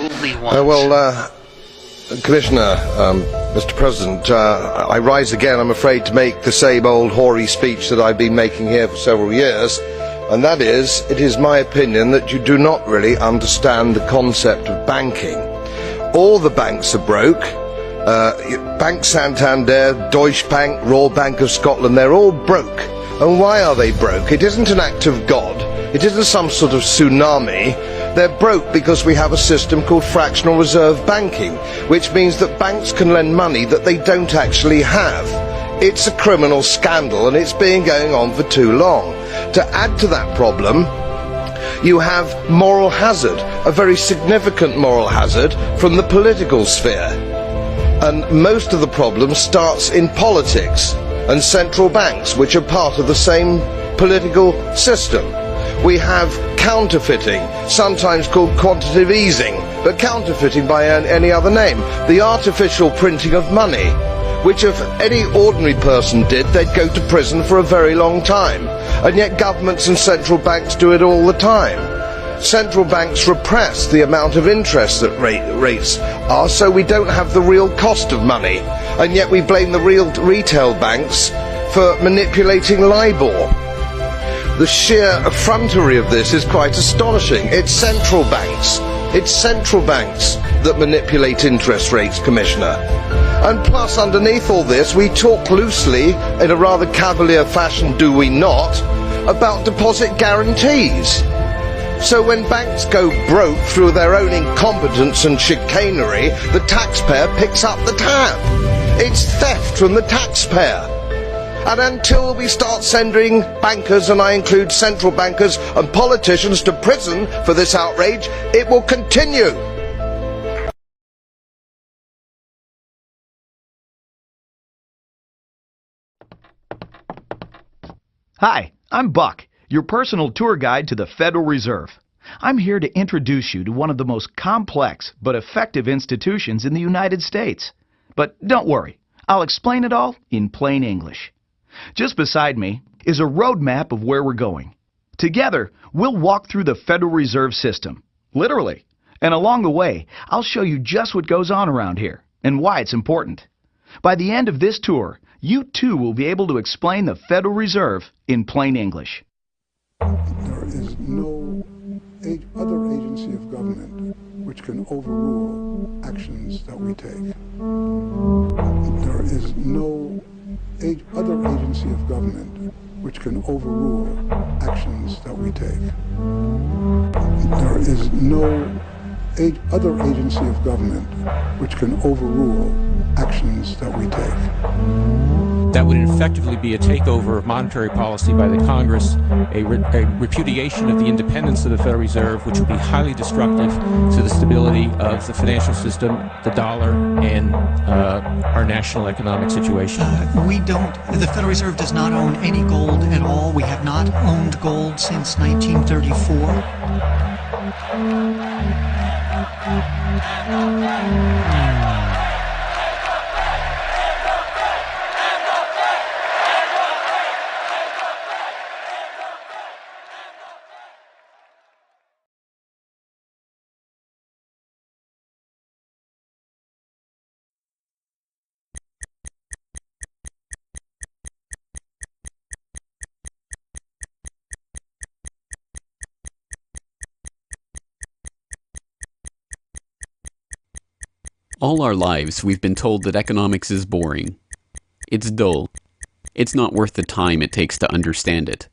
only once. Commissioner, Mr. President, I rise again, I'm afraid, to make the same old hoary speech that I've been making here for several years, and that is, it is my opinion that you do not really understand the concept of banking. All the banks are broke. Bank Santander, Deutsche Bank, Royal Bank of Scotland, they're all broke. And why are they broke? It isn't an act of God. It isn't some sort of tsunami. They're broke because we have a system called fractional reserve banking, which means that banks can lend money that they don't actually have. It's a criminal scandal, and it's been going on for too long. To add to that problem, you have moral hazard, a very significant moral hazard from the political sphere. And most of the problem starts in politics and central banks, which are part of the same political system. We have counterfeiting, sometimes called quantitative easing, but counterfeiting by any other name. The artificial printing of money, which if any ordinary person did, they'd go to prison for a very long time. And yet governments and central banks do it all the time. Central banks repress the amount of interest that rates are, so we don't have the real cost of money. And yet we blame the real retail banks for manipulating LIBOR. The sheer effrontery of this is quite astonishing. It's central banks that manipulate interest rates, Commissioner. And plus, underneath all this, we talk loosely, in a rather cavalier fashion, do we not, about deposit guarantees. So when banks go broke through their own incompetence and chicanery, the taxpayer picks up the tab. It's theft from the taxpayer. And until we start sending bankers, and I include central bankers and politicians, to prison for this outrage, it will continue. Hi, I'm Buck, your personal tour guide to the Federal Reserve. I'm here to introduce you to one of the most complex but effective institutions in the United States. But don't worry, I'll explain it all in plain English. Just beside me is a road map of where we're going. Together, we'll walk through the Federal Reserve System, literally. And along the way, I'll show you just what goes on around here and why it's important. By the end of this tour, you too will be able to explain the Federal Reserve in plain English. There is no other agency of government which can overrule actions that we take. There is no other agency of government which can overrule actions that we take. There is no other agency of government which can overrule actions that we take. That would effectively be a takeover of monetary policy by the Congress, a repudiation of the independence of the Federal Reserve, which would be highly destructive to the stability of the financial system, the dollar, and our national economic situation. The Federal Reserve does not own any gold at all. We have not owned gold since 1934. All our lives, we've been told that economics is boring. It's dull. It's not worth the time it takes to understand it.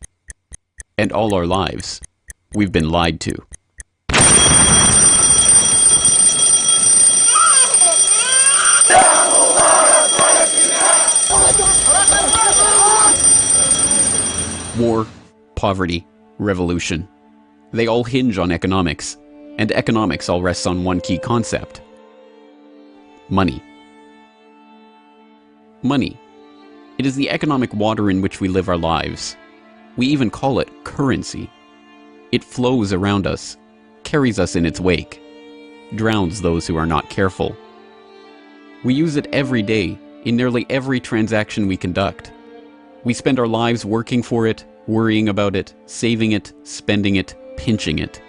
And all our lives, we've been lied to. War, poverty, revolution. They all hinge on economics, and economics all rests on one key concept. Money. Money. It is the economic water in which we live our lives. We even call it currency. It flows around us, carries us in its wake, drowns those who are not careful. We use it every day, in nearly every transaction we conduct. We spend our lives working for it, worrying about it, saving it, spending it, pinching it.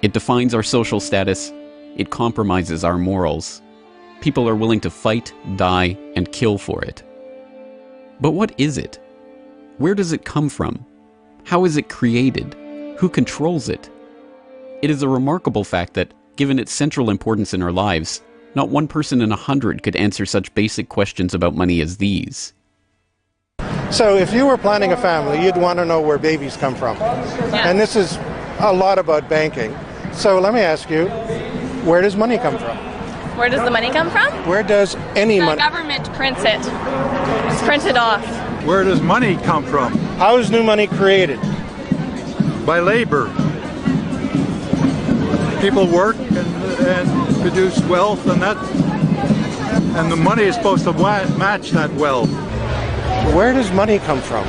It defines our social status, it compromises our morals. People are willing to fight, die, and kill for it. But what is it? Where does it come from? How is it created? Who controls it? It is a remarkable fact that, given its central importance in our lives, not one person in 100 could answer such basic questions about money as these. So if you were planning a family, you'd want to know where babies come from. Yeah. And this is a lot about banking. So let me ask you, where does money come from? Where does the money come from? Where does any The money... government prints it. It's printed off. Where does money come from? How is new money created? By labor. People work and produce wealth, and the money is supposed to match that wealth. Where does money come from?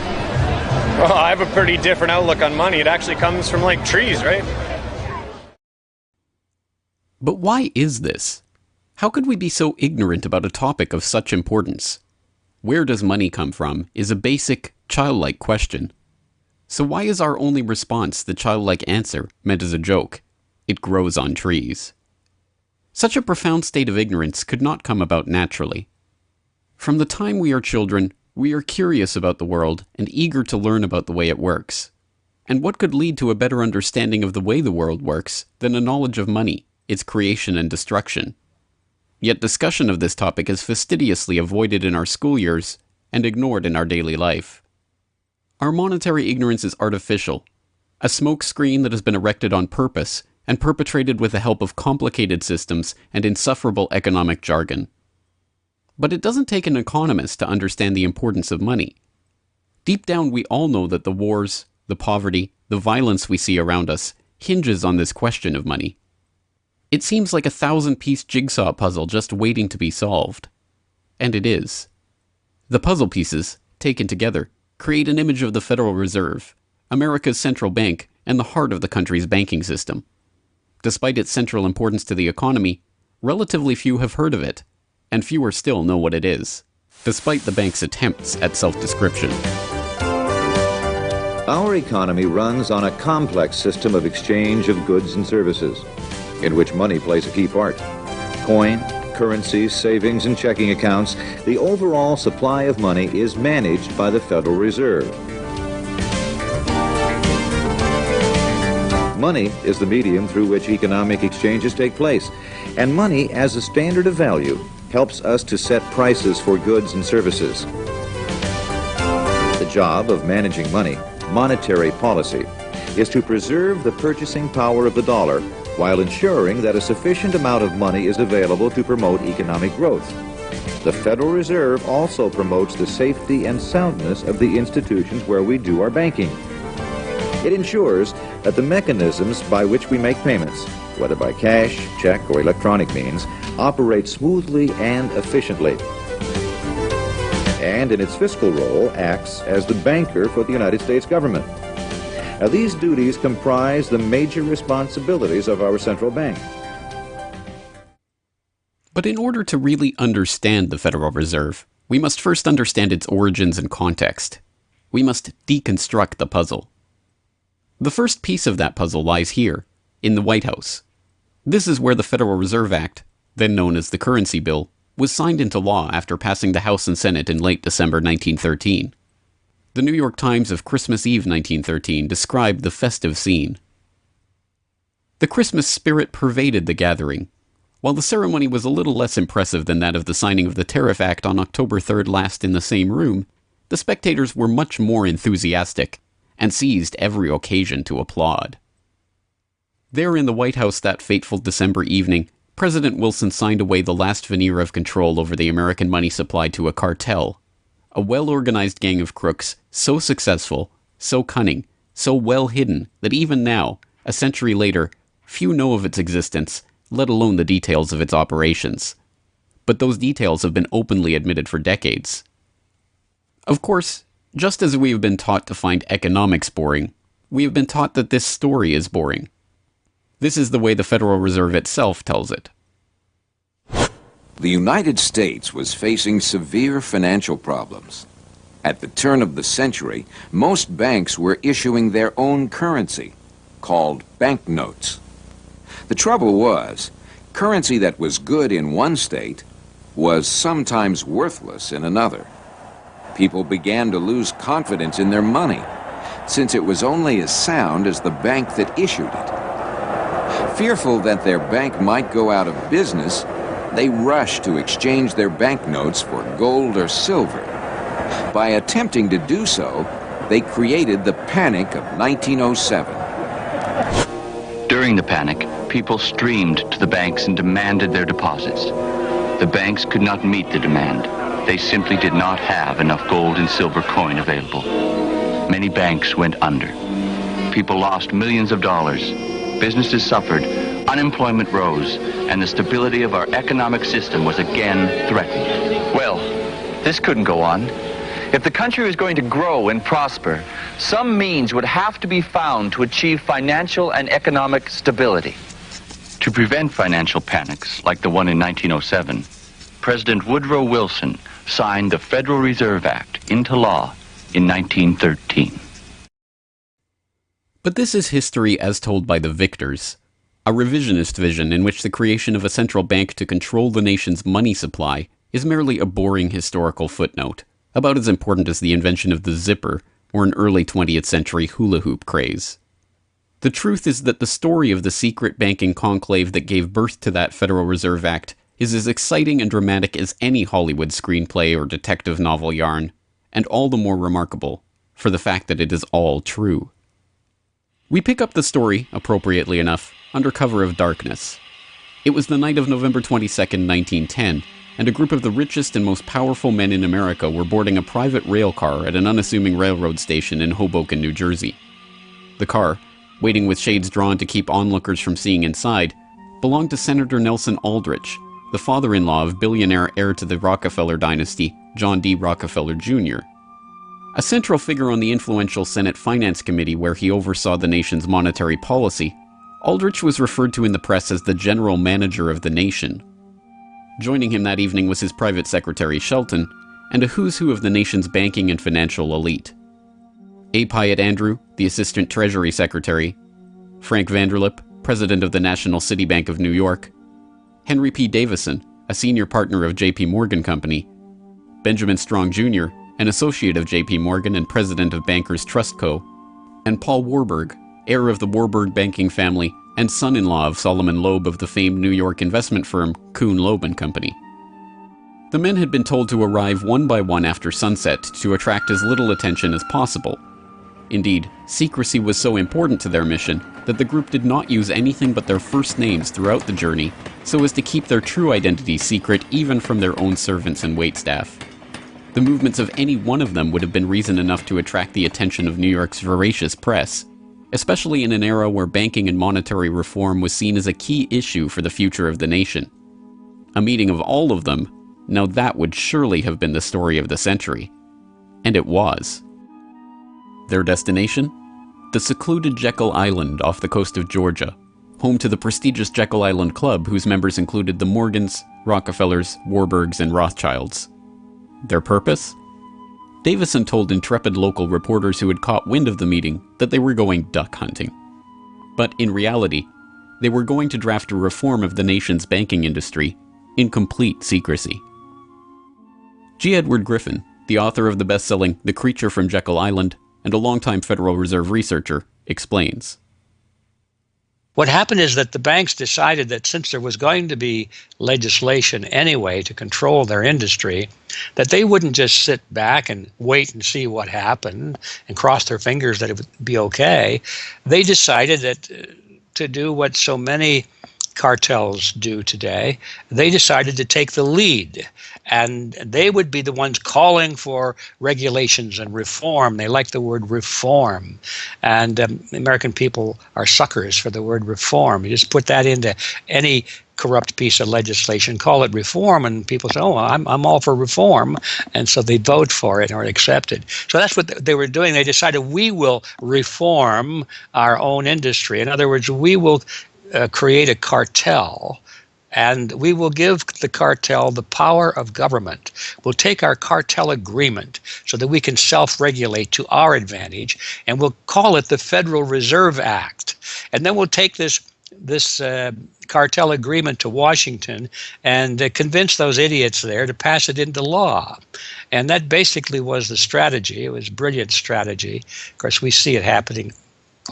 Well, I have a pretty different outlook on money. It actually comes from, like, trees, right? But why is this? How could we be so ignorant about a topic of such importance? Where does money come from is a basic, childlike question. So why is our only response the childlike answer meant as a joke? It grows on trees. Such a profound state of ignorance could not come about naturally. From the time we are children, we are curious about the world and eager to learn about the way it works. And what could lead to a better understanding of the way the world works than a knowledge of money, its creation and destruction? Yet discussion of this topic is fastidiously avoided in our school years and ignored in our daily life. Our monetary ignorance is artificial, a smoke screen that has been erected on purpose and perpetrated with the help of complicated systems and insufferable economic jargon. But it doesn't take an economist to understand the importance of money. Deep down, we all know that the wars, the poverty, the violence we see around us hinges on this question of money. It seems like a 1,000-piece jigsaw puzzle just waiting to be solved. And it is. The puzzle pieces, taken together, create an image of the Federal Reserve, America's central bank, and the heart of the country's banking system. Despite its central importance to the economy, relatively few have heard of it, and fewer still know what it is, despite the bank's attempts at self-description. Our economy runs on a complex system of exchange of goods and services, in which money plays a key part. Coin, currencies, savings, and checking accounts, the overall supply of money is managed by the Federal Reserve. Money is the medium through which economic exchanges take place, and money as a standard of value helps us to set prices for goods and services. The job of managing money, monetary policy, is to preserve the purchasing power of the dollar while ensuring that a sufficient amount of money is available to promote economic growth. The Federal Reserve also promotes the safety and soundness of the institutions where we do our banking. It ensures that the mechanisms by which we make payments, whether by cash, check, or electronic means, operate smoothly and efficiently. And in its fiscal role, acts as the banker for the United States government. Now, these duties comprise the major responsibilities of our central bank. But in order to really understand the Federal Reserve, we must first understand its origins and context. We must deconstruct the puzzle. The first piece of that puzzle lies here, in the White House. This is where the Federal Reserve Act, then known as the Currency Bill, was signed into law after passing the House and Senate in late December 1913. The New York Times of Christmas Eve 1913 described the festive scene. The Christmas spirit pervaded the gathering. While the ceremony was a little less impressive than that of the signing of the Tariff Act on October 3rd last in the same room, the spectators were much more enthusiastic and seized every occasion to applaud. There in the White House that fateful December evening, President Wilson signed away the last veneer of control over the American money supply to a cartel, a well-organized gang of crooks so successful, so cunning, so well hidden that even now, a century later, few know of its existence, let alone the details of its operations. But those details have been openly admitted for decades. Of course, just as we have been taught to find economics boring, we have been taught that this story is boring. This is the way the Federal Reserve itself tells it. The United States was facing severe financial problems. At the turn of the century, most banks were issuing their own currency, called banknotes. The trouble was, Currency that was good in one state was sometimes worthless in another. People began to lose confidence in their money, since it was only as sound as the bank that issued it. Fearful that their bank might go out of business, they rushed to exchange their banknotes for gold or silver. By attempting to do so, they created the Panic of 1907. During the panic, people streamed to the banks and demanded their deposits. The banks could not meet the demand. They simply did not have enough gold and silver coin available. Many banks went under. People lost millions of dollars. Businesses suffered, unemployment rose, and the stability of our economic system was again threatened. Well, this couldn't go on. If the country was going to grow and prosper, some means would have to be found to achieve financial and economic stability. To prevent financial panics like the one in 1907, President Woodrow Wilson signed the Federal Reserve Act into law in 1913. But this is history as told by the victors, a revisionist vision in which the creation of a central bank to control the nation's money supply is merely a boring historical footnote, about as important as the invention of the zipper or an early 20th century hula hoop craze. The truth is that the story of the secret banking conclave that gave birth to that Federal Reserve Act is as exciting and dramatic as any Hollywood screenplay or detective novel yarn, and all the more remarkable for the fact that it is all true. We pick up the story, appropriately enough, under cover of darkness. It was the night of November 22nd, 1910, and a group of the richest and most powerful men in America were boarding a private rail car at an unassuming railroad station in Hoboken, New Jersey. The car, waiting with shades drawn to keep onlookers from seeing inside, belonged to Senator Nelson Aldrich, the father-in-law of billionaire heir to the Rockefeller dynasty, John D. Rockefeller Jr. A central figure on the influential Senate Finance Committee where he oversaw the nation's monetary policy, Aldrich was referred to in the press as the general manager of the nation. Joining him that evening was his private secretary Shelton, and a who's who of the nation's banking and financial elite. A. Pyatt Andrew, the Assistant Treasury Secretary, Frank Vanderlip, President of the National City Bank of New York, Henry P. Davison, a senior partner of J.P. Morgan Company, Benjamin Strong Jr., an associate of J.P. Morgan and president of Bankers Trust Co., and Paul Warburg, heir of the Warburg banking family and son-in-law of Solomon Loeb of the famed New York investment firm Kuhn, Loeb & Company. The men had been told to arrive one by one after sunset to attract as little attention as possible. Indeed, secrecy was so important to their mission that the group did not use anything but their first names throughout the journey, so as to keep their true identity secret even from their own servants and waitstaff. The movements of any one of them would have been reason enough to attract the attention of New York's voracious press, especially in an era where banking and monetary reform was seen as a key issue for the future of the nation. A meeting of all of them, now that would surely have been the story of the century. And it was. Their destination? The secluded Jekyll Island off the coast of Georgia, home to the prestigious Jekyll Island Club whose members included the Morgans, Rockefellers, Warburgs, and Rothschilds. Their purpose? Davison told intrepid local reporters who had caught wind of the meeting that they were going duck hunting. But in reality, they were going to draft a reform of the nation's banking industry in complete secrecy. G. Edward Griffin, the author of the best-selling The Creature from Jekyll Island and a longtime Federal Reserve researcher, explains. What happened is that the banks decided that since there was going to be legislation anyway to control their industry, that they wouldn't just sit back and wait and see what happened and cross their fingers that it would be okay. They decided that to do what so many cartels do today, they decided to take the lead, and they would be the ones calling for regulations and reform. They like the word reform, and American people are suckers for the word reform. You just put that into any corrupt piece of legislation, call it reform, and people say, oh, I'm all for reform, and so they vote for it or accept it. So that's what they were doing. They decided we will reform our own industry. In other words, we will create a cartel, and we will give the cartel the power of government. We'll take our cartel agreement so that we can self-regulate to our advantage, and we'll call it the Federal Reserve Act. And then we'll take this cartel agreement to Washington and convince those idiots there to pass it into law. And that basically was the strategy. It was a brilliant strategy. Of course, we see it happening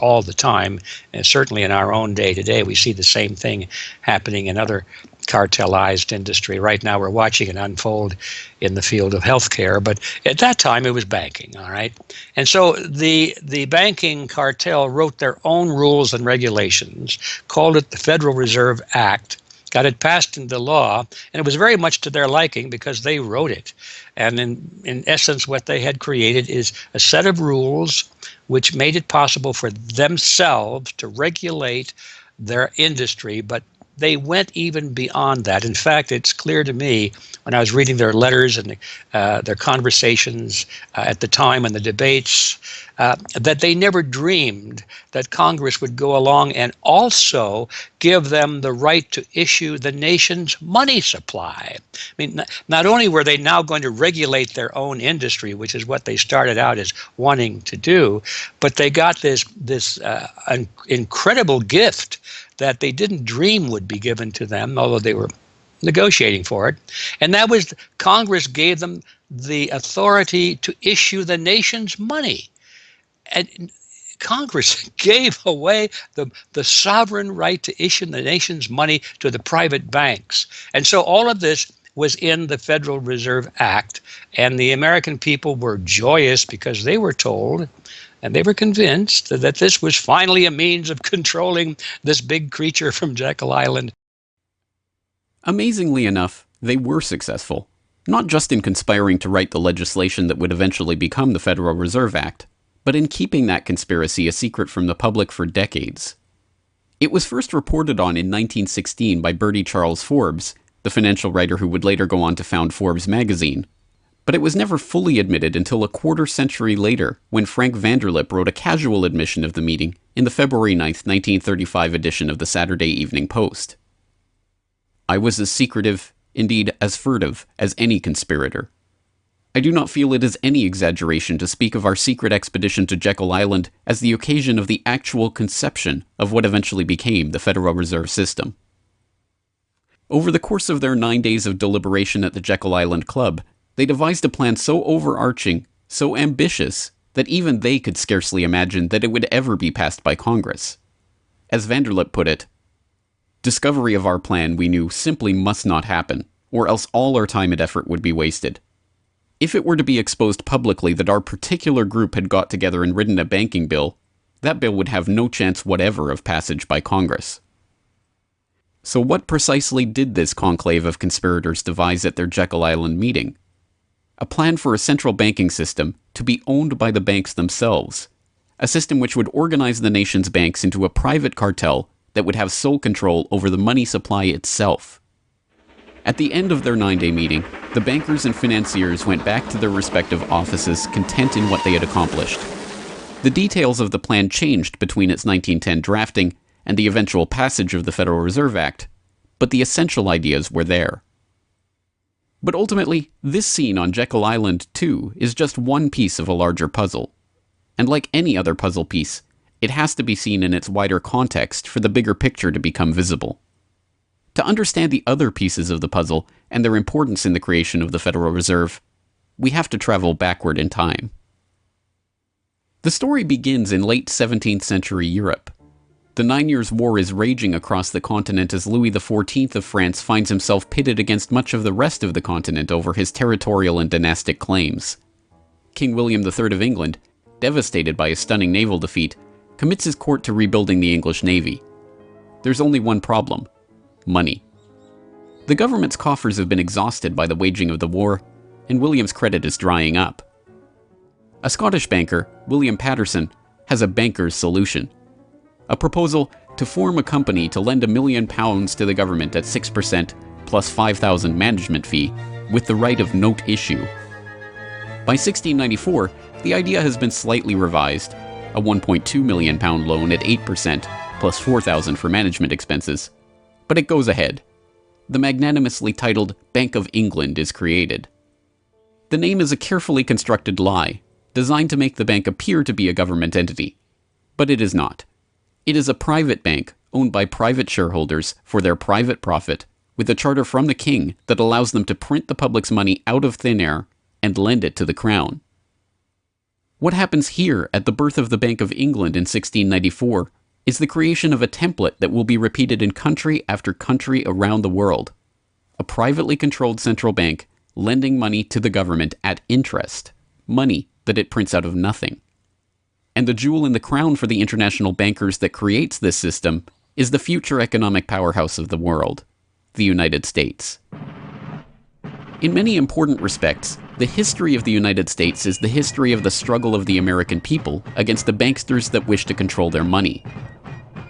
all the time, and certainly in our own day today, we see the same thing happening in other cartelized industry. Right now, we're watching it unfold in the field of healthcare, but at that time, it was banking, all right? And so the banking cartel wrote their own rules and regulations, called it the Federal Reserve Act, got it passed into law, and it was very much to their liking because they wrote it. And in essence, what they had created is a set of rules which made it possible for themselves to regulate their industry, but they went even beyond that. In fact, it's clear to me when I was reading their letters and their conversations at the time and the debates that they never dreamed that Congress would go along and also give them the right to issue the nation's money supply. I mean, not only were they now going to regulate their own industry, which is what they started out as wanting to do, but they got this incredible gift that they didn't dream would be given to them, although they were negotiating for it. And that was Congress gave them the authority to issue the nation's money. And Congress gave away the sovereign right to issue the nation's money to the private banks. And so all of this was in the Federal Reserve Act, and the American people were joyous because they were told and they were convinced that this was finally a means of controlling this big creature from Jekyll Island. Amazingly enough, they were successful, not just in conspiring to write the legislation that would eventually become the Federal Reserve Act, but in keeping that conspiracy a secret from the public for decades. It was first reported on in 1916 by Bertie Charles Forbes, the financial writer who would later go on to found Forbes magazine. But it was never fully admitted until a quarter century later, when Frank Vanderlip wrote a casual admission of the meeting in the February 9, 1935 edition of the Saturday Evening Post. I was as secretive, indeed as furtive, as any conspirator. I do not feel it is any exaggeration to speak of our secret expedition to Jekyll Island as the occasion of the actual conception of what eventually became the Federal Reserve System. Over the course of their 9 days of deliberation at the Jekyll Island Club, they devised a plan so overarching, so ambitious, that even they could scarcely imagine that it would ever be passed by Congress. As Vanderlip put it, discovery of our plan, we knew, simply must not happen, or else all our time and effort would be wasted. If it were to be exposed publicly that our particular group had got together and written a banking bill, that bill would have no chance whatever of passage by Congress. So what precisely did this conclave of conspirators devise at their Jekyll Island meeting? A plan for a central banking system to be owned by the banks themselves, a system which would organize the nation's banks into a private cartel that would have sole control over the money supply itself. At the end of their 9-day meeting, the bankers and financiers went back to their respective offices, content in what they had accomplished. The details of the plan changed between its 1910 drafting and the eventual passage of the Federal Reserve Act, but the essential ideas were there. But ultimately, this scene on Jekyll Island, too, is just one piece of a larger puzzle. And like any other puzzle piece, it has to be seen in its wider context for the bigger picture to become visible. To understand the other pieces of the puzzle and their importance in the creation of the Federal Reserve, we have to travel backward in time. The story begins in late 17th century Europe. The 9 Years' War is raging across the continent as Louis XIV of France finds himself pitted against much of the rest of the continent over his territorial and dynastic claims. King William III of England, devastated by a stunning naval defeat, commits his court to rebuilding the English navy. There's only one problem: money. The government's coffers have been exhausted by the waging of the war, and William's credit is drying up. A Scottish banker, William Patterson, has a banker's solution. A proposal to form a company to lend £1 million to the government at 6% plus £5,000 management fee, with the right of note issue. By 1694, the idea has been slightly revised, a £1.2 million loan at 8% plus £4,000 for management expenses. But it goes ahead. The magnanimously titled Bank of England is created. The name is a carefully constructed lie, designed to make the bank appear to be a government entity. But it is not. It is a private bank owned by private shareholders for their private profit, with a charter from the king that allows them to print the public's money out of thin air and lend it to the crown. What happens here at the birth of the Bank of England in 1694 is the creation of a template that will be repeated in country after country around the world. A privately controlled central bank lending money to the government at interest, money that it prints out of nothing. And the jewel in the crown for the international bankers that creates this system is the future economic powerhouse of the world, the United States. In many important respects, the history of the United States is the history of the struggle of the American people against the banksters that wish to control their money.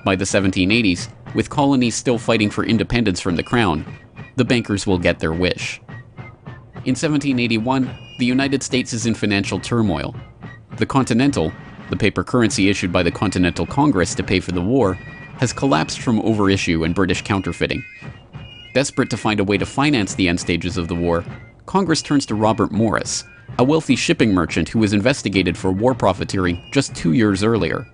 By the 1780s, with colonies still fighting for independence from the crown, the bankers will get their wish. In 1781, the United States is in financial turmoil. The Continental, the paper currency issued by the Continental Congress to pay for the war, has collapsed from overissue and British counterfeiting. Desperate to find a way to finance the end stages of the war, Congress turns to Robert Morris, a wealthy shipping merchant who was investigated for war profiteering just 2 years earlier.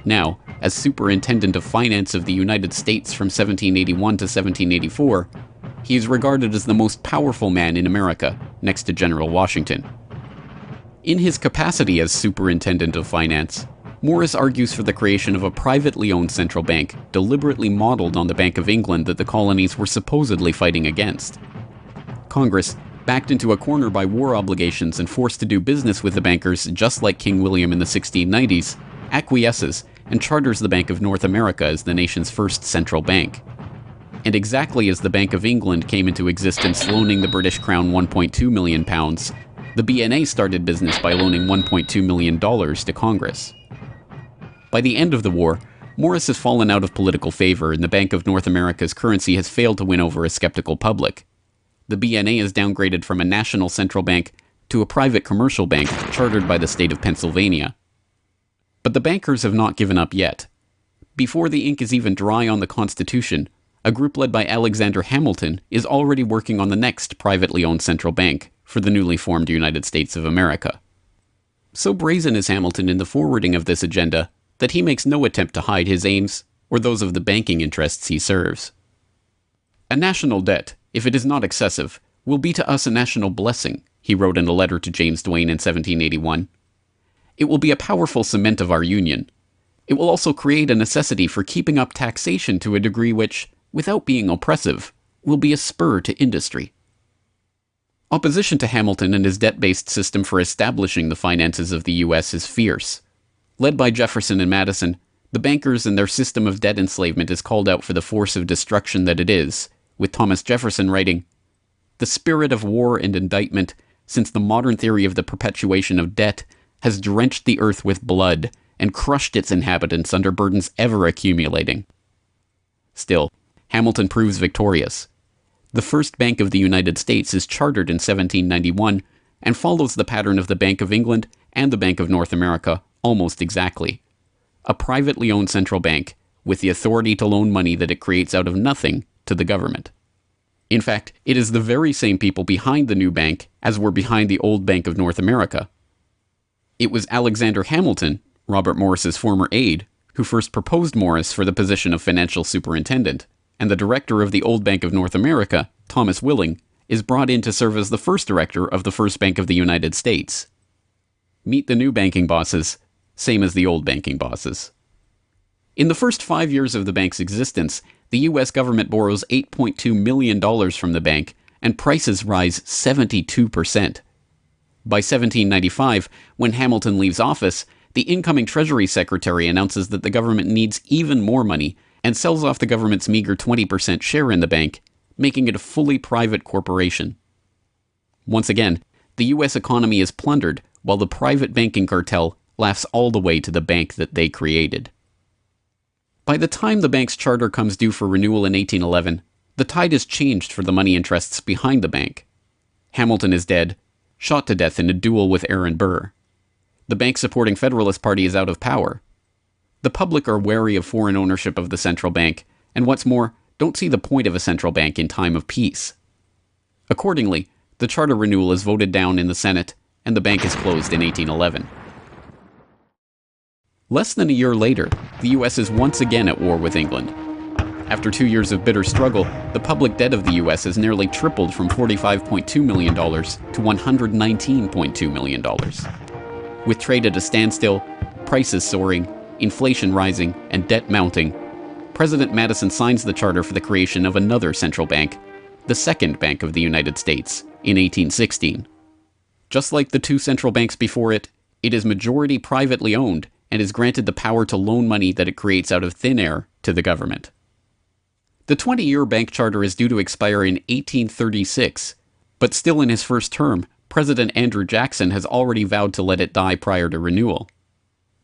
Now, as Superintendent of Finance of the United States from 1781 to 1784, he is regarded as the most powerful man in America, next to General Washington. In his capacity as Superintendent of Finance, Morris argues for the creation of a privately owned central bank deliberately modeled on the Bank of England that the colonies were supposedly fighting against. Congress, backed into a corner by war obligations and forced to do business with the bankers just like King William in the 1690s, acquiesces and charters the Bank of North America as the nation's first central bank. And exactly as the Bank of England came into existence loaning the British Crown £1.2 million, the BNA started business by loaning $1.2 million to Congress. By the end of the war, Morris has fallen out of political favor and the Bank of North America's currency has failed to win over a skeptical public. The BNA is downgraded from a national central bank to a private commercial bank chartered by the state of Pennsylvania. But the bankers have not given up yet. Before the ink is even dry on the Constitution, a group led by Alexander Hamilton is already working on the next privately owned central bank for the newly formed United States of America. So brazen is Hamilton in the forwarding of this agenda that he makes no attempt to hide his aims or those of the banking interests he serves. A national debt, if it is not excessive, will be to us a national blessing, he wrote in a letter to James Duane in 1781. It will be a powerful cement of our union. It will also create a necessity for keeping up taxation to a degree which, without being oppressive, will be a spur to industry. Opposition to Hamilton and his debt-based system for establishing the finances of the U.S. is fierce. Led by Jefferson and Madison, the bankers and their system of debt enslavement is called out for the force of destruction that it is, with Thomas Jefferson writing, "The spirit of war and indictment, since the modern theory of the perpetuation of debt, has drenched the earth with blood and crushed its inhabitants under burdens ever accumulating." Still, Hamilton proves victorious. The first Bank of the United States is chartered in 1791 and follows the pattern of the Bank of England and the Bank of North America almost exactly. A privately owned central bank with the authority to loan money that it creates out of nothing to the government. In fact, it is the very same people behind the new bank as were behind the old Bank of North America. It was Alexander Hamilton, Robert Morris's former aide, who first proposed Morris for the position of financial superintendent, and the director of the old Bank of North America, Thomas Willing, is brought in to serve as the first director of the first Bank of the United States. Meet the new banking bosses, same as the old banking bosses. In the first 5 years of the bank's existence, the U.S. government borrows $8.2 million from the bank, and prices rise 72%. By 1795, when Hamilton leaves office, the incoming Treasury Secretary announces that the government needs even more money and sells off the government's meager 20% share in the bank, making it a fully private corporation. Once again, the U.S. economy is plundered while the private banking cartel laughs all the way to the bank that they created. By the time the bank's charter comes due for renewal in 1811, the tide has changed for the money interests behind the bank. Hamilton is dead, shot to death in a duel with Aaron Burr. The bank-supporting Federalist Party is out of power. The public are wary of foreign ownership of the central bank, and what's more, don't see the point of a central bank in time of peace. Accordingly, the charter renewal is voted down in the Senate, and the bank is closed in 1811. Less than a year later, the US is once again at war with England. After 2 years of bitter struggle, the public debt of the US has nearly tripled from $45.2 million to $119.2 million. With trade at a standstill, prices soaring, inflation rising, and debt mounting, President Madison signs the charter for the creation of another central bank, the Second Bank of the United States, in 1816. Just like the two central banks before it, it is majority privately owned and is granted the power to loan money that it creates out of thin air to the government. The 20-year bank charter is due to expire in 1836, but still in his first term, President Andrew Jackson has already vowed to let it die prior to renewal.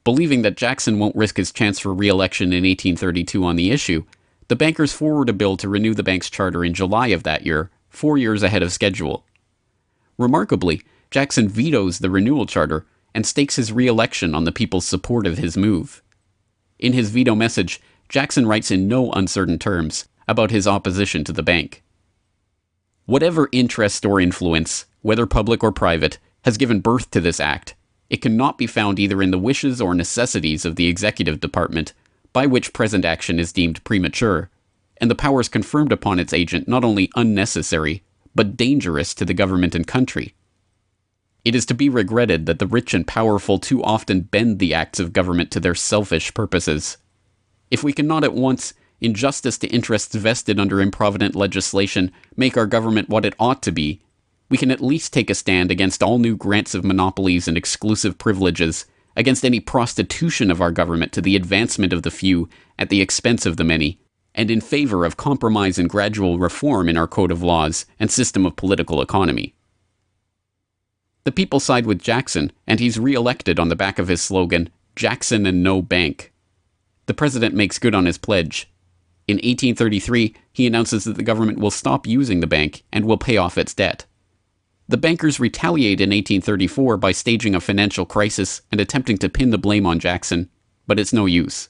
Believing that Jackson won't risk his chance for re-election in 1832 on the issue, the bankers forward a bill to renew the bank's charter in July of that year, 4 years ahead of schedule. Remarkably, Jackson vetoes the renewal charter and stakes his re-election on the people's support of his move. In his veto message, Jackson writes in no uncertain terms about his opposition to the bank. Whatever interest or influence, whether public or private, has given birth to this act, it cannot be found either in the wishes or necessities of the executive department, by which present action is deemed premature, and the powers conferred upon its agent not only unnecessary, but dangerous to the government and country. It is to be regretted that the rich and powerful too often bend the acts of government to their selfish purposes. If we cannot at once, in justice to interests vested under improvident legislation, make our government what it ought to be, we can at least take a stand against all new grants of monopolies and exclusive privileges, against any prostitution of our government to the advancement of the few at the expense of the many, and in favor of compromise and gradual reform in our code of laws and system of political economy. The people side with Jackson, and he's re-elected on the back of his slogan, "Jackson and no bank." The president makes good on his pledge. In 1833, he announces that the government will stop using the bank and will pay off its debt. The bankers retaliate in 1834 by staging a financial crisis and attempting to pin the blame on Jackson, but it's no use.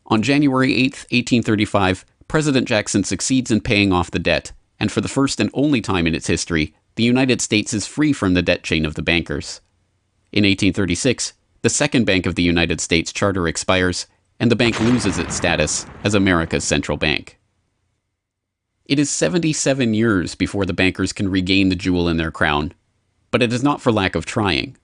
On January 8, 1835, President Jackson succeeds in paying off the debt, and for the first and only time in its history, the United States is free from the debt chain of the bankers. In 1836, the Second Bank of the United States charter expires, and the bank loses its status as America's central bank. It is 77 years before the bankers can regain the jewel in their crown, but it is not for lack of trying.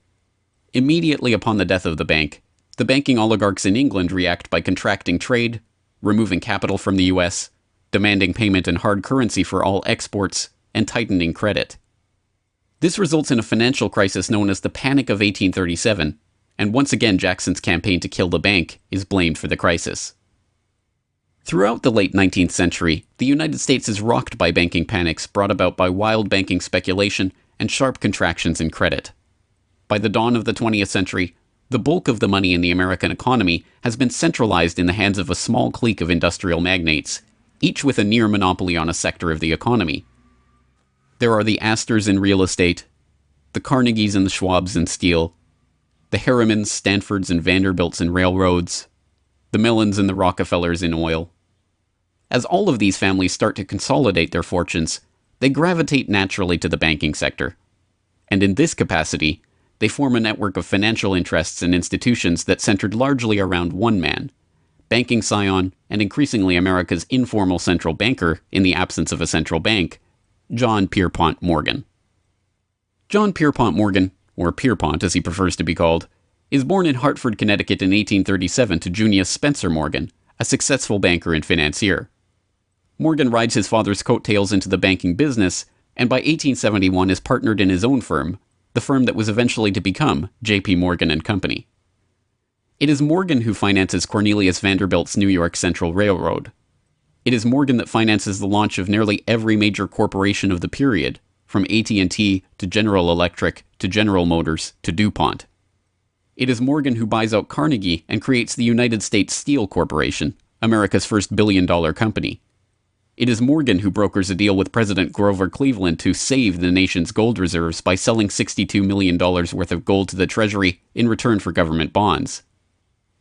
Immediately upon the death of the bank, the banking oligarchs in England react by contracting trade, removing capital from the US, demanding payment in hard currency for all exports, and tightening credit. This results in a financial crisis known as the Panic of 1837, and once again Jackson's campaign to kill the bank is blamed for the crisis. Throughout the late 19th century, the United States is rocked by banking panics brought about by wild banking speculation and sharp contractions in credit. By the dawn of the 20th century, the bulk of the money in the American economy has been centralized in the hands of a small clique of industrial magnates, each with a near monopoly on a sector of the economy. There are the Astors in real estate, the Carnegies and the Schwabs in steel, the Harrimans, Stanfords, and Vanderbilts in railroads, the Mellons and the Rockefellers in oil. As all of these families start to consolidate their fortunes, they gravitate naturally to the banking sector. And in this capacity, they form a network of financial interests and institutions that centered largely around one man, banking scion and increasingly America's informal central banker in the absence of a central bank, John Pierpont Morgan. John Pierpont Morgan, or Pierpont as he prefers to be called, is born in Hartford, Connecticut in 1837 to Junius Spencer Morgan, a successful banker and financier. Morgan rides his father's coattails into the banking business, and by 1871 is partnered in his own firm, the firm that was eventually to become J.P. Morgan and Company. It is Morgan who finances Cornelius Vanderbilt's New York Central Railroad. It is Morgan that finances the launch of nearly every major corporation of the period, from AT&T to General Electric to General Motors to DuPont. It is Morgan who buys out Carnegie and creates the United States Steel Corporation, America's first billion-dollar company. It is Morgan who brokers a deal with President Grover Cleveland to save the nation's gold reserves by selling $62 million worth of gold to the Treasury in return for government bonds.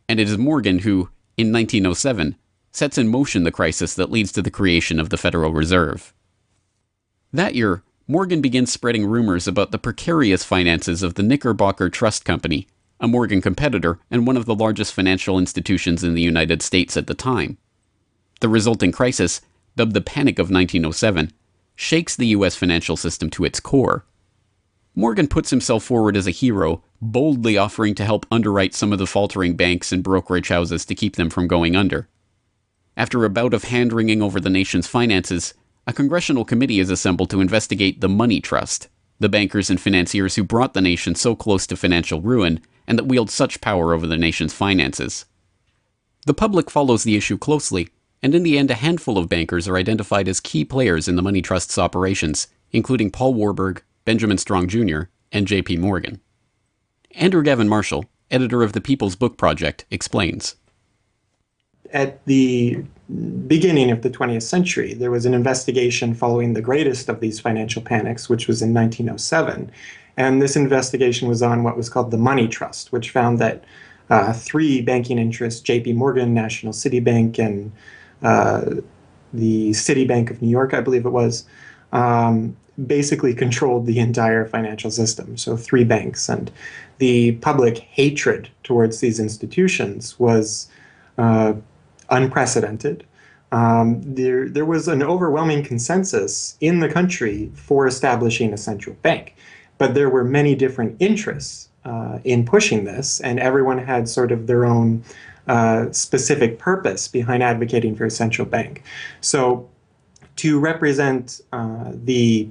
And it is Morgan who, in 1907, sets in motion the crisis that leads to the creation of the Federal Reserve. That year, Morgan begins spreading rumors about the precarious finances of the Knickerbocker Trust Company, a Morgan competitor and one of the largest financial institutions in the United States at the time. The resulting crisis, dubbed the Panic of 1907, shakes the U.S. financial system to its core. Morgan puts himself forward as a hero, boldly offering to help underwrite some of the faltering banks and brokerage houses to keep them from going under. After a bout of hand-wringing over the nation's finances, a congressional committee is assembled to investigate the money trust, the bankers and financiers who brought the nation so close to financial ruin and that wield such power over the nation's finances. The public follows the issue closely, and in the end a handful of bankers are identified as key players in the money trust's operations, including Paul Warburg, Benjamin Strong Jr., and J.P. Morgan. Andrew Gavin Marshall, editor of the People's Book Project, explains. At the beginning of the 20th century, there was an investigation following the greatest of these financial panics, which was in 1907. And this investigation was on what was called the money trust, which found that three banking interests, J.P. Morgan, National City Bank, and the Citibank of New York, I believe it was, basically controlled the entire financial system. So three banks. And the public hatred towards these institutions was unprecedented. There was an overwhelming consensus in the country for establishing a central bank, but there were many different interests in pushing this, and everyone had sort of their own specific purpose behind advocating for a central bank. So to represent the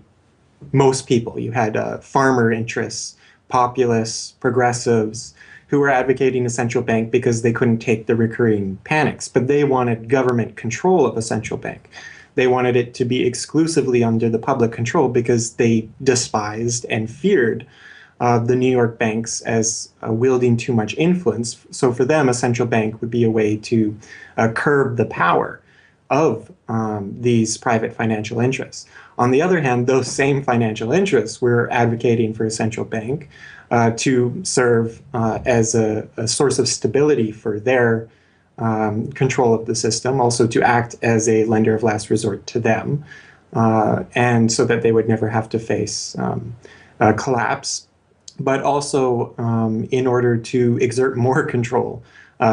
most people, you had farmer interests, populists, progressives, who were advocating a central bank because they couldn't take the recurring panics, but they wanted government control of a central bank. They wanted it to be exclusively under the public control because they despised and feared the New York banks as wielding too much influence. So for them, a central bank would be a way to curb the power of these private financial interests. On the other hand, those same financial interests were advocating for a central bank to serve as a source of stability for their control of the system, also to act as a lender of last resort to them, and so that they would never have to face collapse, but also in order to exert more control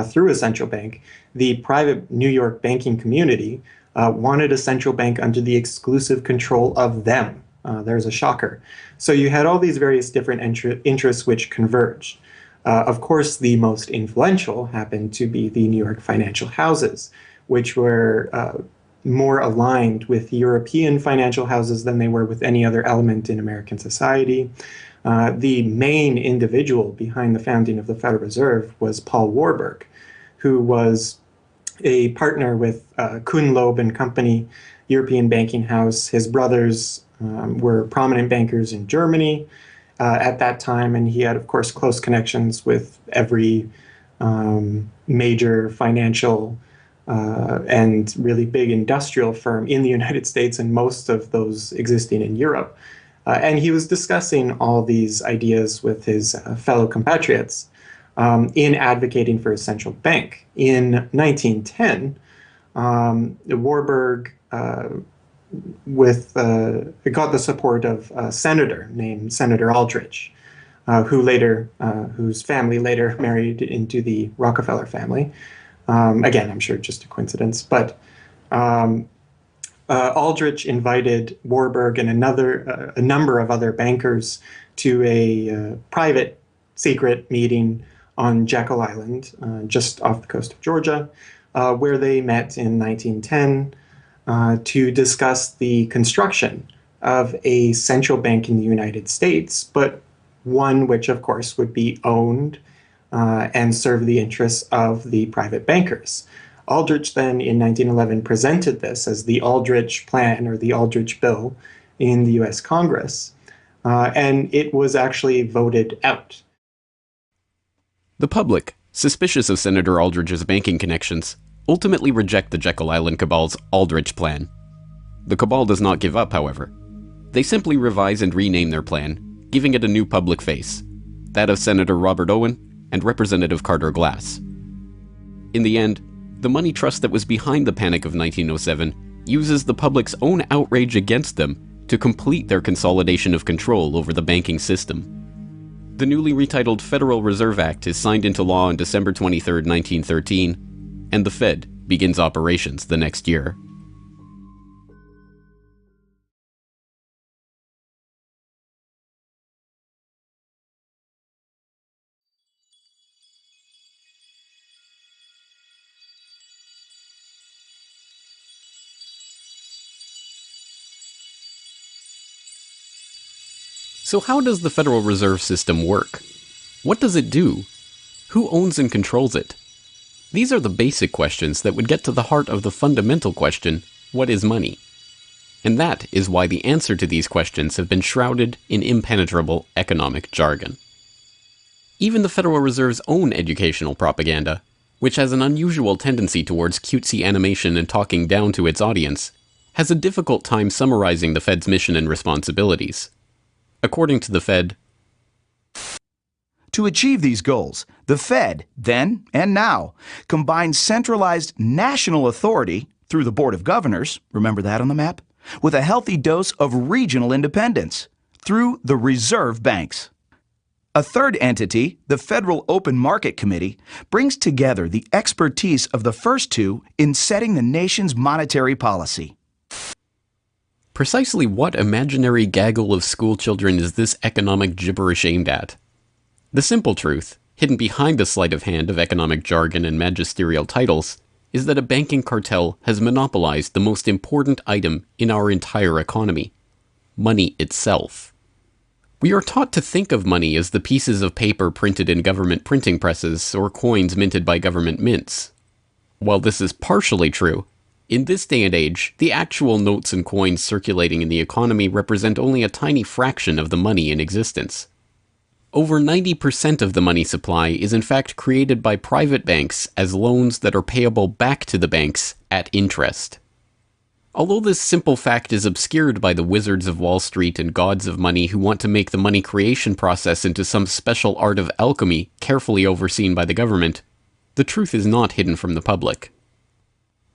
through a central bank. The private New York banking community wanted a central bank under the exclusive control of them. There's a shocker. So you had all these various different interests which converged. Of course, the most influential happened to be the New York financial houses, which were more aligned with European financial houses than they were with any other element in American society. The main individual behind the founding of the Federal Reserve was Paul Warburg, who was a partner with Kuhn, Loeb and Company, European banking house. His brothers were prominent bankers in Germany at that time, and he had, of course, close connections with every major financial and really big industrial firm in the United States, and most of those existing in Europe. And he was discussing all these ideas with his fellow compatriots in advocating for a central bank. In 1910, Warburg got the support of a senator named Senator Aldrich, whose family later married into the Rockefeller family. Again, I'm sure just a coincidence, but Aldrich invited Warburg and a number of other bankers to a private, secret meeting on Jekyll Island, just off the coast of Georgia, where they met in 1910 to discuss the construction of a central bank in the United States, but one which, of course, would be owned and serve the interests of the private bankers. Aldrich then, in 1911, presented this as the Aldrich Plan or the Aldrich Bill in the U.S. Congress, and it was actually voted out. The public, suspicious of Senator Aldrich's banking connections, ultimately reject the Jekyll Island Cabal's Aldrich Plan. The cabal does not give up, however. They simply revise and rename their plan, giving it a new public face, that of Senator Robert Owen and Representative Carter Glass. In the end, the money trust that was behind the Panic of 1907 uses the public's own outrage against them to complete their consolidation of control over the banking system. The newly retitled Federal Reserve Act is signed into law on December 23, 1913, and the Fed begins operations the next year. So how does the Federal Reserve System work? What does it do? Who owns and controls it? These are the basic questions that would get to the heart of the fundamental question, what is money? And that is why the answer to these questions have been shrouded in impenetrable economic jargon. Even the Federal Reserve's own educational propaganda, which has an unusual tendency towards cutesy animation and talking down to its audience, has a difficult time summarizing the Fed's mission and responsibilities. According to the Fed, to achieve these goals, the Fed, then and now, combines centralized national authority through the Board of Governors, remember that on the map, with a healthy dose of regional independence through the reserve banks. A third entity, the Federal Open Market Committee, brings together the expertise of the first two in setting the nation's monetary policy. Precisely what imaginary gaggle of schoolchildren is this economic gibberish aimed at? The simple truth, hidden behind the sleight of hand of economic jargon and magisterial titles, is that a banking cartel has monopolized the most important item in our entire economy: money itself. We are taught to think of money as the pieces of paper printed in government printing presses or coins minted by government mints. While this is partially true, in this day and age, the actual notes and coins circulating in the economy represent only a tiny fraction of the money in existence. Over 90% of the money supply is in fact created by private banks as loans that are payable back to the banks at interest. Although this simple fact is obscured by the wizards of Wall Street and gods of money who want to make the money creation process into some special art of alchemy carefully overseen by the government, the truth is not hidden from the public.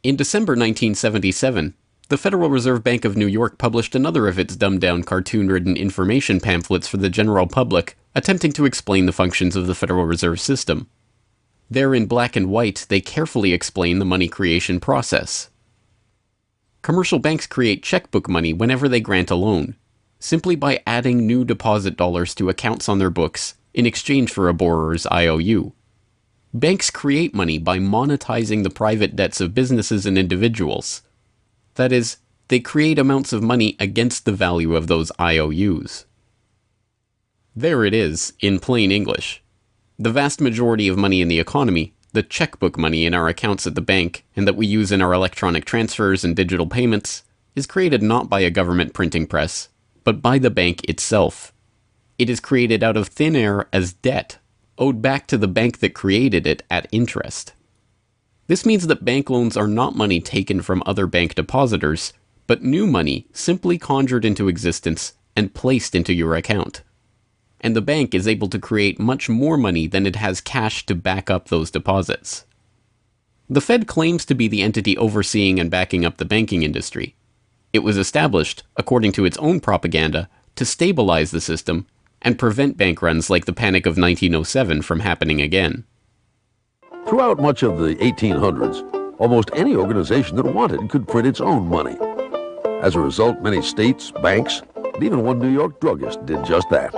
In December 1977, the Federal Reserve Bank of New York published another of its dumbed-down cartoon-ridden information pamphlets for the general public, attempting to explain the functions of the Federal Reserve System. There in black and white, they carefully explain the money creation process. Commercial banks create checkbook money whenever they grant a loan, simply by adding new deposit dollars to accounts on their books in exchange for a borrower's IOU. Banks create money by monetizing the private debts of businesses and individuals. That is, they create amounts of money against the value of those IOUs. There it is, in plain English. The vast majority of money in the economy, the checkbook money in our accounts at the bank and that we use in our electronic transfers and digital payments, is created not by a government printing press, but by the bank itself. It is created out of thin air as debt, owed back to the bank that created it at interest. This means that bank loans are not money taken from other bank depositors, but new money simply conjured into existence and placed into your account. And the bank is able to create much more money than it has cash to back up those deposits. The Fed claims to be the entity overseeing and backing up the banking industry. It was established, according to its own propaganda, to stabilize the system and prevent bank runs like the Panic of 1907 from happening again. Throughout much of the 1800s, almost any organization that wanted could print its own money. As a result, many states, banks, and even one New York druggist did just that.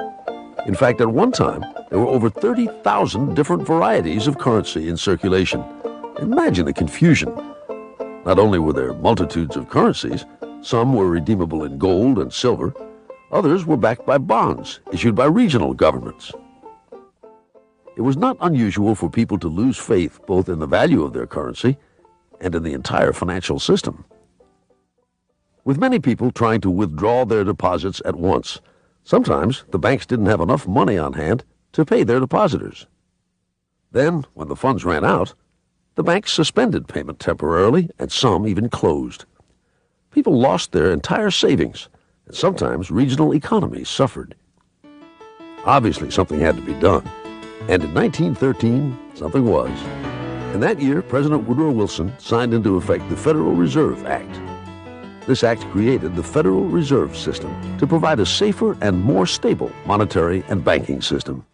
In fact, at one time, there were over 30,000 different varieties of currency in circulation. Imagine the confusion. Not only were there multitudes of currencies, some were redeemable in gold and silver, others were backed by bonds issued by regional governments. It was not unusual for people to lose faith both in the value of their currency and in the entire financial system. With many people trying to withdraw their deposits at once, sometimes the banks didn't have enough money on hand to pay their depositors. Then, when the funds ran out, the banks suspended payment temporarily, and some even closed. People lost their entire savings, and sometimes regional economies suffered. Obviously, something had to be done, and in 1913, something was. In that year, President Woodrow Wilson signed into effect the Federal Reserve Act. This act created the Federal Reserve System to provide a safer and more stable monetary and banking system.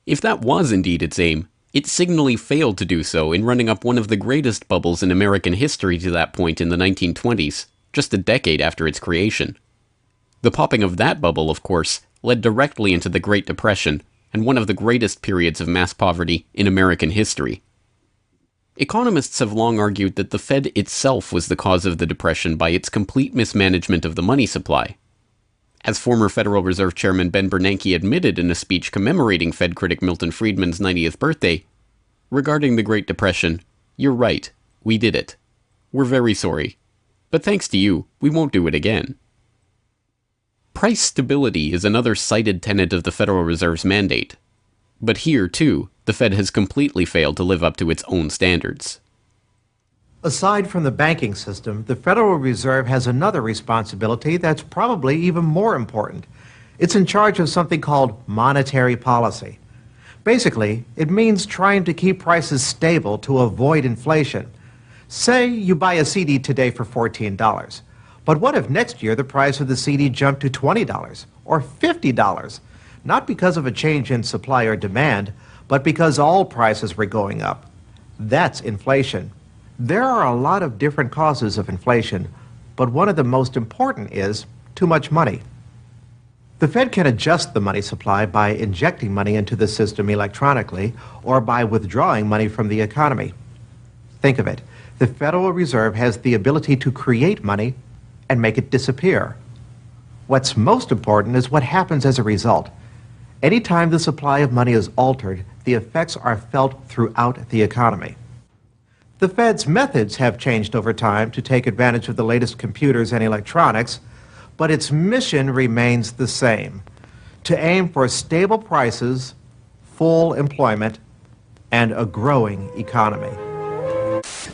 If that was indeed its aim, it signally failed to do so in running up one of the greatest bubbles in American history to that point in the 1920s, just a decade after its creation. The popping of that bubble, of course, led directly into the Great Depression and one of the greatest periods of mass poverty in American history. Economists have long argued that the Fed itself was the cause of the Depression by its complete mismanagement of the money supply. As former Federal Reserve Chairman Ben Bernanke admitted in a speech commemorating Fed critic Milton Friedman's 90th birthday, regarding the Great Depression, "You're right, we did it. We're very sorry. But thanks to you, we won't do it again." Price stability is another cited tenet of the Federal Reserve's mandate. But here, too, the Fed has completely failed to live up to its own standards. Aside from the banking system, the Federal Reserve has another responsibility that's probably even more important. It's in charge of something called monetary policy. Basically, it means trying to keep prices stable to avoid inflation. Say you buy a CD today for $14. But what if next year the price of the CD jumped to $20 or $50? Not because of a change in supply or demand, but because all prices were going up. That's inflation. There are a lot of different causes of inflation, but one of the most important is too much money. The Fed can adjust the money supply by injecting money into the system electronically or by withdrawing money from the economy. Think of it. The Federal Reserve has the ability to create money and make it disappear. What's most important is what happens as a result. Anytime the supply of money is altered, the effects are felt throughout the economy. The Fed's methods have changed over time to take advantage of the latest computers and electronics, but its mission remains the same: to aim for stable prices, full employment, and a growing economy.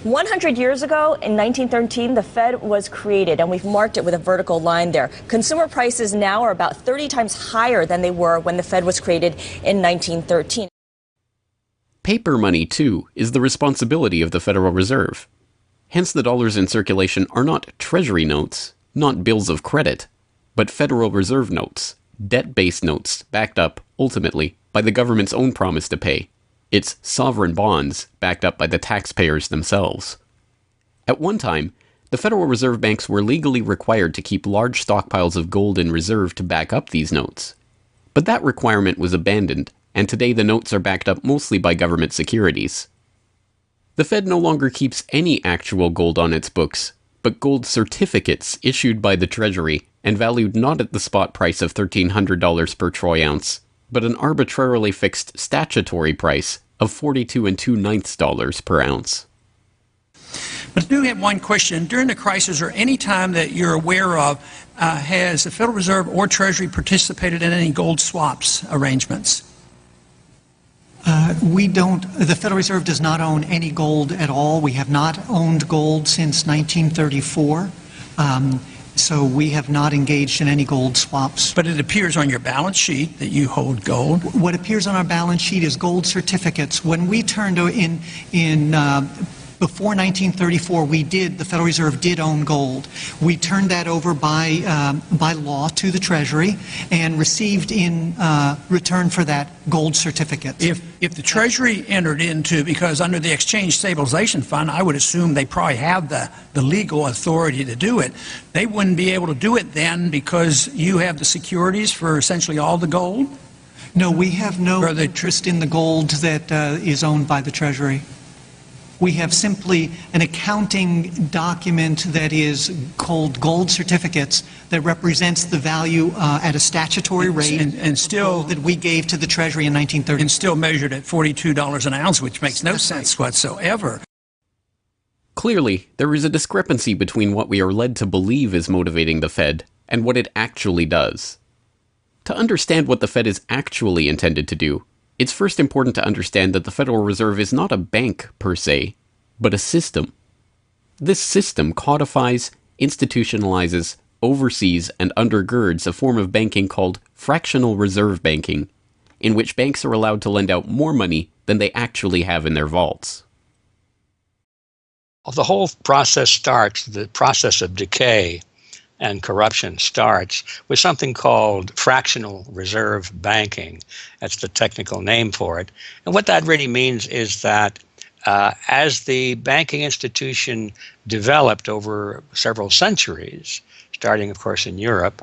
100 years ago, in 1913, the Fed was created, and we've marked it with a vertical line there. Consumer prices now are about 30 times higher than they were when the Fed was created in 1913. Paper money, too, is the responsibility of the Federal Reserve. Hence the dollars in circulation are not Treasury notes, not bills of credit, but Federal Reserve notes, debt-based notes backed up, ultimately, by the government's own promise to pay. It's sovereign bonds backed up by the taxpayers themselves. At one time, the Federal Reserve banks were legally required to keep large stockpiles of gold in reserve to back up these notes. But that requirement was abandoned, and today the notes are backed up mostly by government securities. The Fed no longer keeps any actual gold on its books, but gold certificates issued by the Treasury and valued not at the spot price of $1,300 per troy ounce, but an arbitrarily fixed statutory price of $42 2/9 per ounce. But I do have one question. During the crisis or any time that you're aware of, has the Federal Reserve or Treasury participated in any gold swaps arrangements? We don't. The Federal Reserve does not own any gold at all. We have not owned gold since 1934. So we have not engaged in any gold swaps. But it appears on your balance sheet that you hold gold. What appears on our balance sheet is gold certificates. When we turned before 1934, the Federal Reserve did own gold. We turned that over by law to the Treasury and received in return for that gold certificate. If the Treasury entered into, because under the Exchange Stabilization Fund, I would assume they probably have the legal authority to do it. They wouldn't be able to do it then because you have the securities for essentially all the gold? No, we have no interest in the gold that is owned by the Treasury. We have simply an accounting document that is called gold certificates that represents the value at a statutory rate and still that we gave to the Treasury in 1930. And still measured at $42 an ounce, which makes no sense whatsoever. Clearly, there is a discrepancy between what we are led to believe is motivating the Fed and what it actually does. To understand what the Fed is actually intended to do, it's first important to understand that the Federal Reserve is not a bank, per se, but a system. This system codifies, institutionalizes, oversees, and undergirds a form of banking called fractional reserve banking, in which banks are allowed to lend out more money than they actually have in their vaults. The whole process starts, the process of decay, and corruption starts with something called fractional reserve banking. That's the technical name for it. And what that really means is that as the banking institution developed over several centuries, starting, of course, in Europe,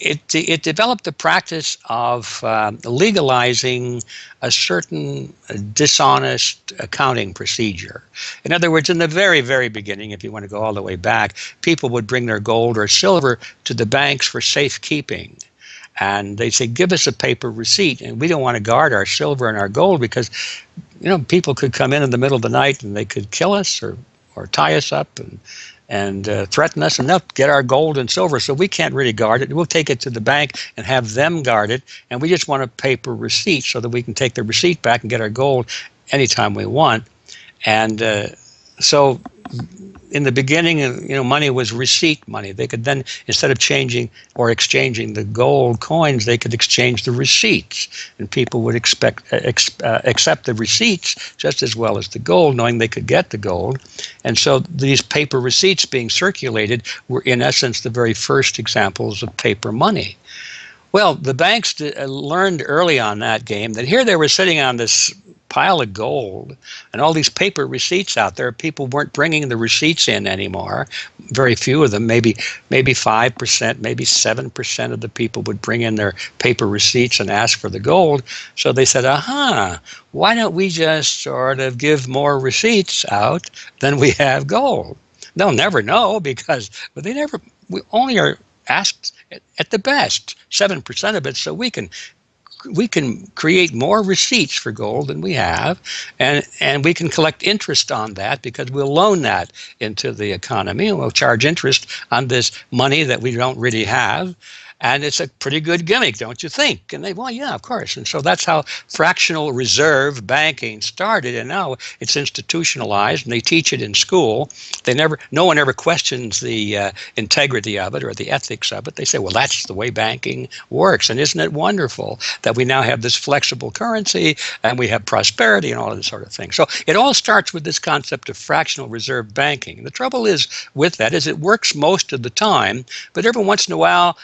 it developed the practice of legalizing a certain dishonest accounting procedure. In other words, in the very, very beginning, if you want to go all the way back, people would bring their gold or silver to the banks for safekeeping. And they'd say, give us a paper receipt. And we don't want to guard our silver and our gold because, people could come in the middle of the night and they could kill us or tie us up and threaten us, and they'll get our gold and silver. So we can't really guard it. We'll take it to the bank and have them guard it. And we just want a paper receipt so that we can take the receipt back and get our gold anytime we want. And so in the beginning, money was receipt money. They could then, instead of changing or exchanging the gold coins, they could exchange the receipts. And people would accept the receipts just as well as the gold, knowing they could get the gold. And so these paper receipts being circulated were, in essence, the very first examples of paper money. Well, the banks learned early on that game that here they were sitting on this pile of gold and all these paper receipts out there. People weren't bringing the receipts in anymore. Very few of them, maybe 5%, maybe 7% of the people would bring in their paper receipts and ask for the gold. So they said, why don't we just sort of give more receipts out than we have gold? They'll never know because we only are asked at the best 7% of it, so we can create more receipts for gold than we have, and we can collect interest on that because we'll loan that into the economy and we'll charge interest on this money that we don't really have. And it's a pretty good gimmick, don't you think? And well, yeah, of course. And so that's how fractional reserve banking started. And now it's institutionalized, and they teach it in school. No one ever questions the integrity of it or the ethics of it. They say, well, that's the way banking works. And isn't it wonderful that we now have this flexible currency and we have prosperity and all of this sort of thing? So it all starts with this concept of fractional reserve banking. And the trouble is with that is it works most of the time, but every once in a while,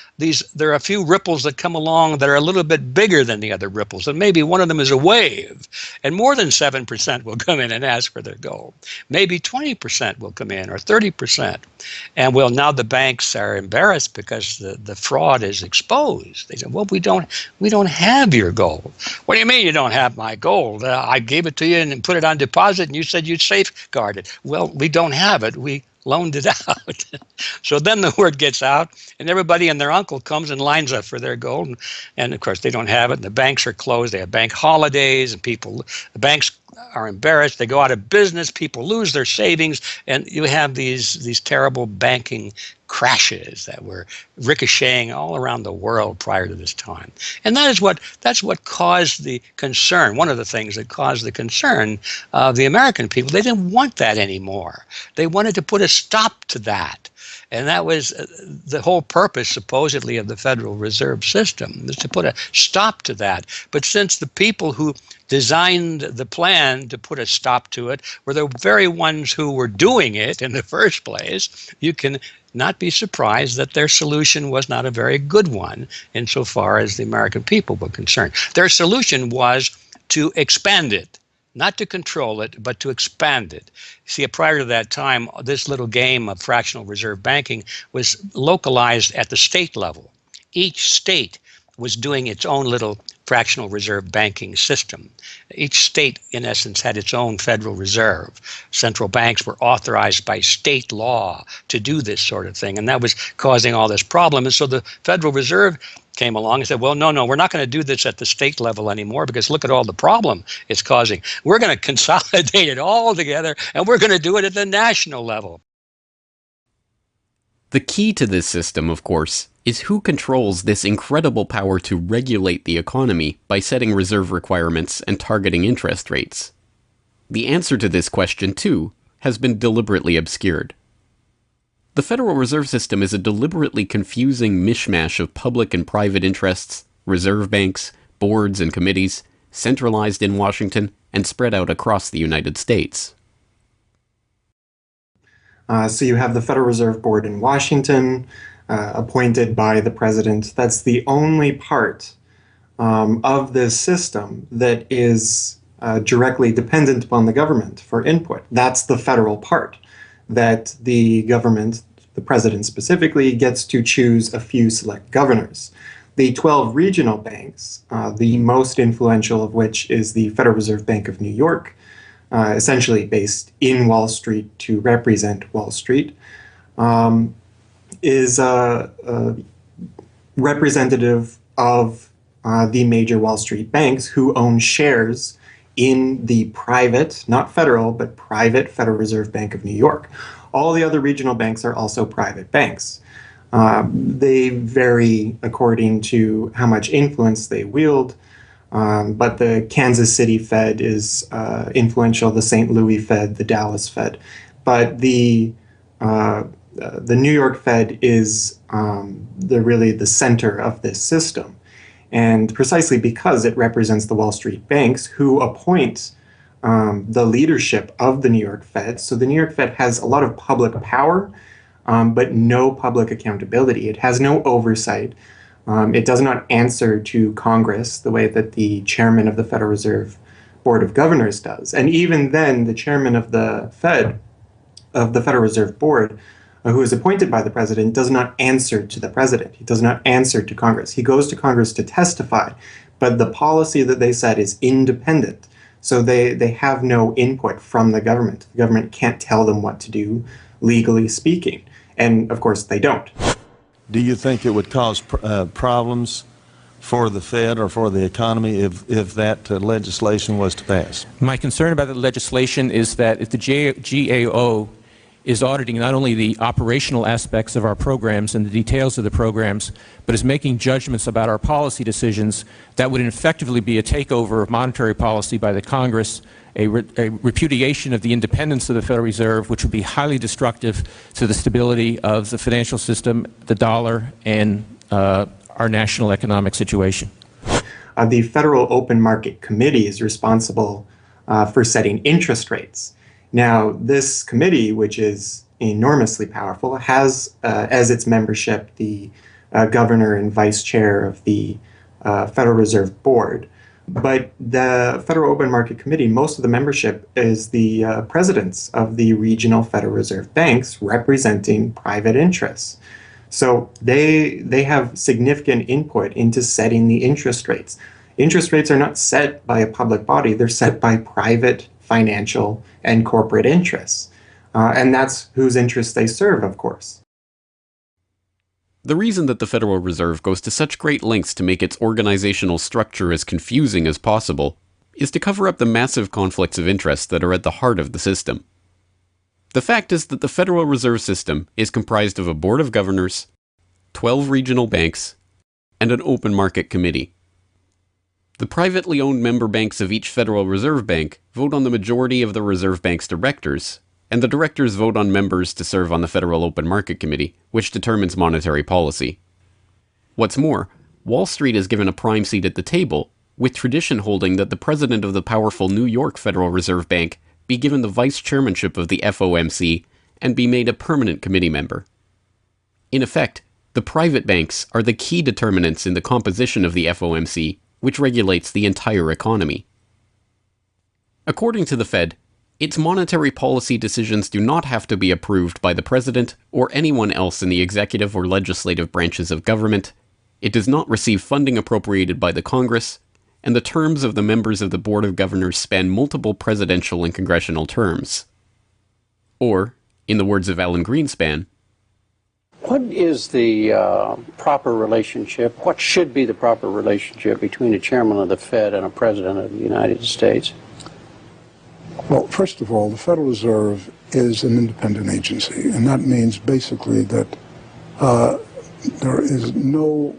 there are a few ripples that come along that are a little bit bigger than the other ripples, and maybe one of them is a wave, and more than 7% will come in and ask for their gold. Maybe 20% will come in, or 30%. And well, now the banks are embarrassed because the fraud is exposed. They say, well, we don't have your gold. What do you mean you don't have my gold? I gave it to you and put it on deposit, and you said you'd safeguard it. Well, we don't have it. We loaned it out. So then the word gets out, and everybody and their uncle comes and lines up for their gold. And of course, they don't have it, and the banks are closed. They have bank holidays, and the banks are embarrassed. They go out of business. People lose their savings, and you have these terrible banking crashes that were ricocheting all around the world prior to this time. And that's what caused the concern. One of the things that caused the concern of the American people, they didn't want that anymore. They wanted to put a stop to that. And that was the whole purpose, supposedly, of the Federal Reserve System, is to put a stop to that. But since the people who designed the plan to put a stop to it were the very ones who were doing it in the first place, you can not be surprised that their solution was not a very good one insofar as the American people were concerned. Their solution was to expand it. Not to control it, but to expand it. See, prior to that time, this little game of fractional reserve banking was localized at the state level. Each state was doing its own little fractional reserve banking system. Each state, in essence, had its own Federal Reserve. Central banks were authorized by state law to do this sort of thing, and that was causing all this problem. And so the Federal Reserve came along and said, well, no, we're not going to do this at the state level anymore because look at all the problem it's causing. We're going to consolidate it all together, and we're going to do it at the national level. The key to this system, of course, is who controls this incredible power to regulate the economy by setting reserve requirements and targeting interest rates. The answer to this question, too, has been deliberately obscured. The Federal Reserve System is a deliberately confusing mishmash of public and private interests, reserve banks, boards and committees, centralized in Washington and spread out across the United States. So you have the Federal Reserve Board in Washington, appointed by the president. That's the only part of this system that is directly dependent upon the government for input. That's the federal part, that the government, the president specifically, gets to choose a few select governors. The 12 regional banks, the most influential of which is the Federal Reserve Bank of New York, essentially based in Wall Street to represent Wall Street, is representative of the major Wall Street banks who own shares in the private, not federal, but private Federal Reserve Bank of New York. All the other regional banks are also private banks. They vary according to how much influence they wield, but the Kansas City Fed is influential, the St. Louis Fed, the Dallas Fed. But the New York Fed is really the center of this system. And precisely because it represents the Wall Street banks who appoint the leadership of the New York Fed. So the New York Fed has a lot of public power, but no public accountability. It has no oversight. It does not answer to Congress the way that the chairman of the Federal Reserve Board of Governors does. And even then, the chairman of the Fed, of the Federal Reserve Board, who is appointed by the president, does not answer to the president. He does not answer to Congress. He goes to Congress to testify, but the policy that they set is independent. So they have no input from the government. The government can't tell them what to do, legally speaking. And of course, they don't. Do you think it would cause problems for the Fed or for the economy if that legislation was to pass? My concern about the legislation is that if the GAO is auditing not only the operational aspects of our programs and the details of the programs, but is making judgments about our policy decisions, that would effectively be a takeover of monetary policy by the Congress, a repudiation of the independence of the Federal Reserve, which would be highly destructive to the stability of the financial system, the dollar, and our national economic situation. The Federal Open Market Committee is responsible for setting interest rates. Now, this committee, which is enormously powerful, has as its membership the governor and vice chair of the Federal Reserve Board. But the Federal Open Market Committee, most of the membership is the presidents of the regional Federal Reserve banks representing private interests. So they have significant input into setting the interest rates. Interest rates are not set by a public body, they're set by private financial and corporate interests. And that's whose interests they serve, of course. The reason that the Federal Reserve goes to such great lengths to make its organizational structure as confusing as possible is to cover up the massive conflicts of interest that are at the heart of the system. The fact is that the Federal Reserve System is comprised of a board of governors, 12 regional banks, and an open market committee. The privately owned member banks of each Federal Reserve Bank vote on the majority of the Reserve Bank's directors, and the directors vote on members to serve on the Federal Open Market Committee, which determines monetary policy. What's more, Wall Street is given a prime seat at the table, with tradition holding that the president of the powerful New York Federal Reserve Bank be given the vice chairmanship of the FOMC and be made a permanent committee member. In effect, the private banks are the key determinants in the composition of the FOMC, which regulates the entire economy. According to the Fed, its monetary policy decisions do not have to be approved by the president or anyone else in the executive or legislative branches of government, it does not receive funding appropriated by the Congress, and the terms of the members of the Board of Governors span multiple presidential and congressional terms. Or, in the words of Alan Greenspan, what is the proper relationship, what should be the proper relationship between a chairman of the Fed and a president of the United States? Well, first of all, the Federal Reserve is an independent agency, and that means basically that there is no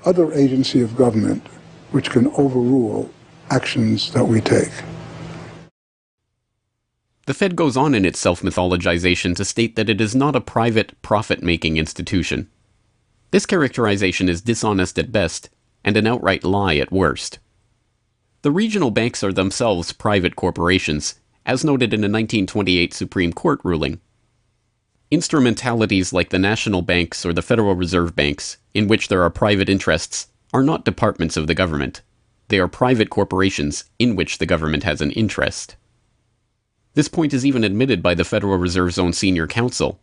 other agency of government which can overrule actions that we take. The Fed goes on in its self-mythologization to state that it is not a private, profit-making institution. This characterization is dishonest at best, and an outright lie at worst. The regional banks are themselves private corporations, as noted in a 1928 Supreme Court ruling. Instrumentalities like the national banks or the Federal Reserve banks, in which there are private interests, are not departments of the government. They are private corporations in which the government has an interest. This point is even admitted by the Federal Reserve's own senior counsel.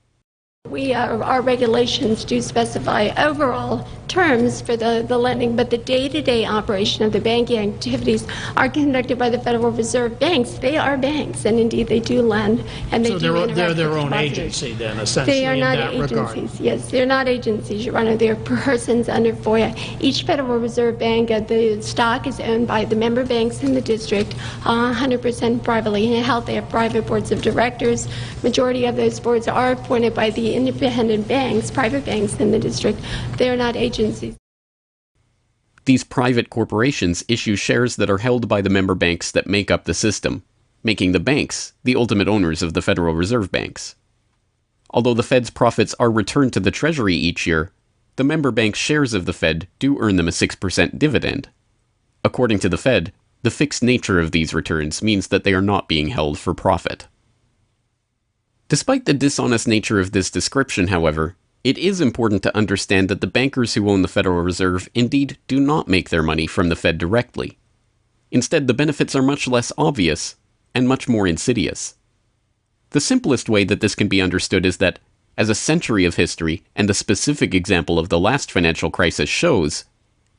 Our regulations do specify overall terms for the lending, but the day-to-day operation of the banking activities are conducted by the Federal Reserve banks. They are banks, and indeed they do lend, and they do interact they're with their own depositors. agency then, essentially, They are in not that agencies. regard. Yes, they're not agencies, Your Honor. They're persons under FOIA. Each Federal Reserve bank, the stock is owned by the member banks in the district, 100% privately held. They have private boards of directors. Majority of those boards are appointed by the independent banks, private banks in the district. They are not agencies. These private corporations issue shares that are held by the member banks that make up the system, making the banks the ultimate owners of the Federal Reserve banks. Although the Fed's profits are returned to the Treasury each year, the member banks' shares of the Fed do earn them a 6% dividend. According to the Fed, the fixed nature of these returns means that they are not being held for profit. Despite the dishonest nature of this description, however, it is important to understand that the bankers who own the Federal Reserve indeed do not make their money from the Fed directly. Instead, the benefits are much less obvious and much more insidious. The simplest way that this can be understood is that, as a century of history and the specific example of the last financial crisis shows,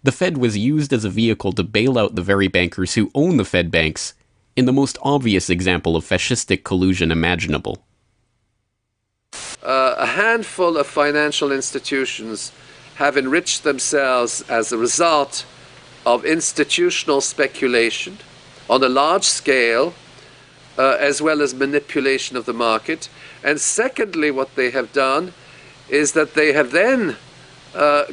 the Fed was used as a vehicle to bail out the very bankers who own the Fed banks in the most obvious example of fascistic collusion imaginable. A handful of financial institutions have enriched themselves as a result of institutional speculation on a large scale, as well as manipulation of the market. And secondly, what they have done is that they have then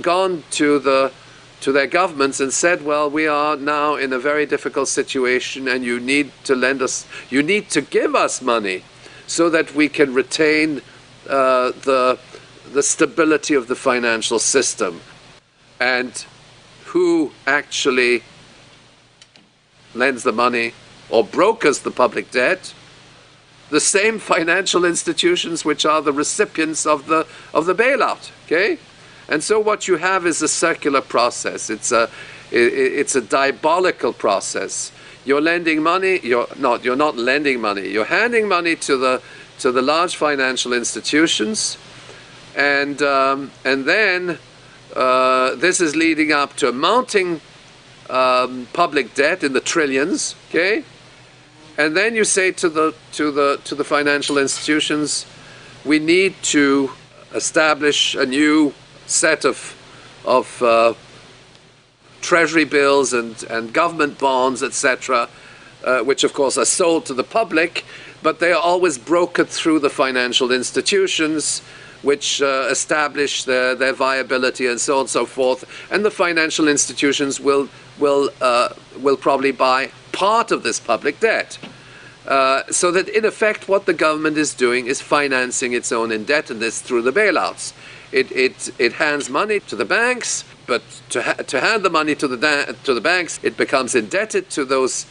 gone to their governments and said, well, we are now in a very difficult situation and you need to lend us, you need to give us money so that we can retain the stability of the financial system. And who actually lends the money or brokers the public debt? The same financial institutions which are the recipients of the bailout. Okay, and so what you have is a circular process. It's a diabolical process. You're lending money. You're not lending money. You're handing money to the large financial institutions, and then this is leading up to a mounting public debt in the trillions. Okay, and then you say to the financial institutions, we need to establish a new set of treasury bills and government bonds, etc., which of course are sold to the public, but they are always brokered through the financial institutions, which establish their viability and so on and so forth. And the financial institutions will probably buy part of this public debt. So that in effect what the government is doing is financing its own indebtedness through the bailouts. It hands money to the banks, but to hand the money to the banks, it becomes indebted to those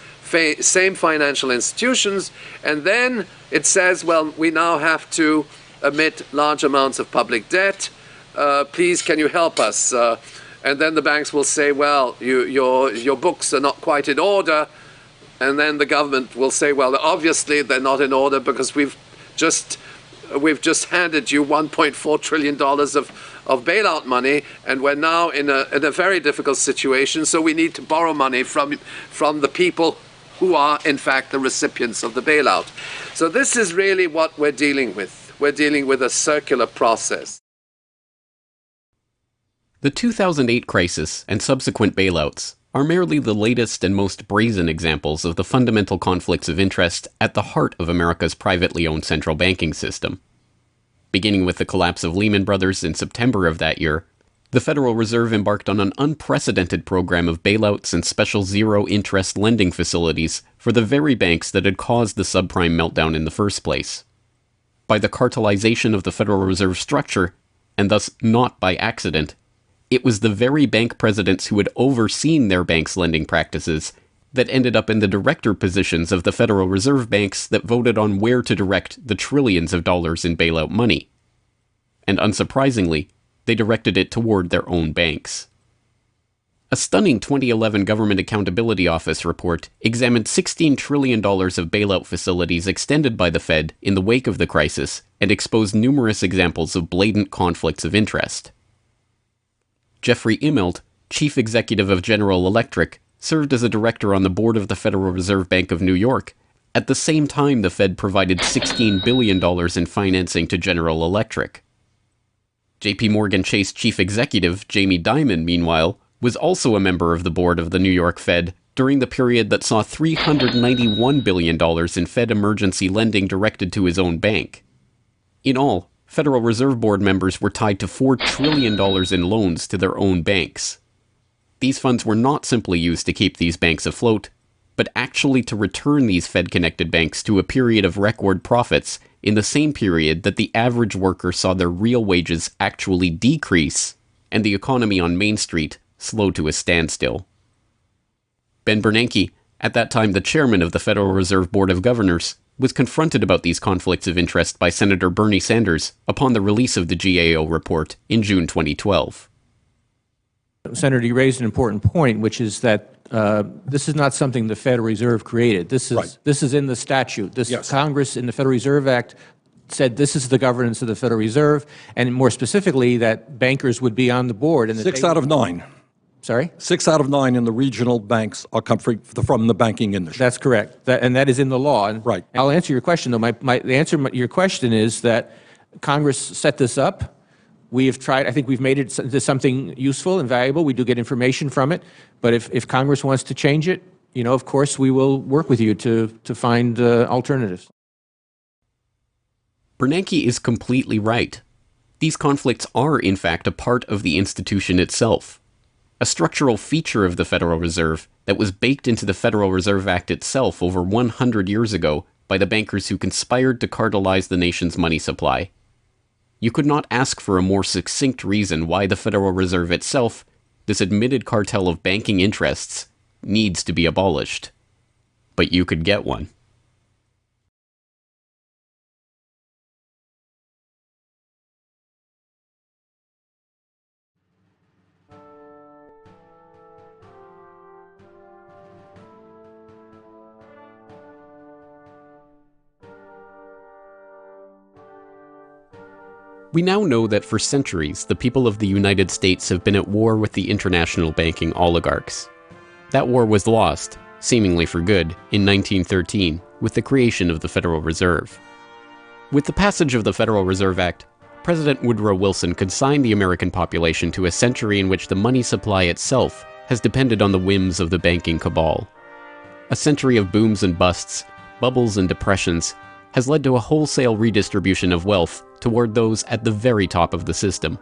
same financial institutions, and then it says, well, we now have to emit large amounts of public debt. Please, can you help us? And then the banks will say, well, your books are not quite in order. And then the government will say, well, obviously they're not in order because we've just handed you $1.4 trillion of bailout money, and we're now in a very difficult situation, so we need to borrow money from the people who are, in fact, the recipients of the bailout. So this is really what we're dealing with. We're dealing with a circular process. The 2008 crisis and subsequent bailouts are merely the latest and most brazen examples of the fundamental conflicts of interest at the heart of America's privately owned central banking system. Beginning with the collapse of Lehman Brothers in September of that year, the Federal Reserve embarked on an unprecedented program of bailouts and special zero-interest lending facilities for the very banks that had caused the subprime meltdown in the first place. By the cartelization of the Federal Reserve structure, and thus not by accident, it was the very bank presidents who had overseen their banks' lending practices that ended up in the director positions of the Federal Reserve banks that voted on where to direct the trillions of dollars in bailout money. and unsurprisingly, they directed it toward their own banks. A stunning 2011 Government Accountability Office report examined $16 trillion of bailout facilities extended by the Fed in the wake of the crisis and exposed numerous examples of blatant conflicts of interest. Jeffrey Immelt, chief executive of General Electric, served as a director on the board of the Federal Reserve Bank of New York. At the same time, the Fed provided $16 billion in financing to General Electric. J.P. Morgan Chase chief executive Jamie Dimon, meanwhile, was also a member of the board of the New York Fed during the period that saw $391 billion in Fed emergency lending directed to his own bank. In all, Federal Reserve Board members were tied to $4 trillion in loans to their own banks. These funds were not simply used to keep these banks afloat, but actually to return these Fed-connected banks to a period of record profits in the same period that the average worker saw their real wages actually decrease and the economy on Main Street slow to a standstill. Ben Bernanke, at that time the chairman of the Federal Reserve Board of Governors, was confronted about these conflicts of interest by Senator Bernie Sanders upon the release of the GAO report in June 2012. Senator, you raised an important point, which is that this is not something the Federal Reserve created. This is in the statute. Congress in the Federal Reserve Act said this is the governance of the Federal Reserve, and more specifically that bankers would be on the board. And 6 out of 9. Sorry? 6 out of 9 in the regional banks are come from the banking industry. That's correct, and that is in the law. Right. I'll answer your question, though. The answer to your question is that Congress set this up. We have tried, I think we've made it into something useful and valuable. We do get information from it. But if Congress wants to change it, of course, we will work with you to find alternatives. Bernanke is completely right. These conflicts are, in fact, a part of the institution itself. A structural feature of the Federal Reserve that was baked into the Federal Reserve Act itself over 100 years ago by the bankers who conspired to cartelize the nation's money supply. You could not ask for a more succinct reason why the Federal Reserve itself, this admitted cartel of banking interests, needs to be abolished. But you could get one. We now know that for centuries, the people of the United States have been at war with the international banking oligarchs. That war was lost, seemingly for good, in 1913, with the creation of the Federal Reserve. With the passage of the Federal Reserve Act, President Woodrow Wilson consigned the American population to a century in which the money supply itself has depended on the whims of the banking cabal. A century of booms and busts, bubbles and depressions, has led to a wholesale redistribution of wealth toward those at the very top of the system.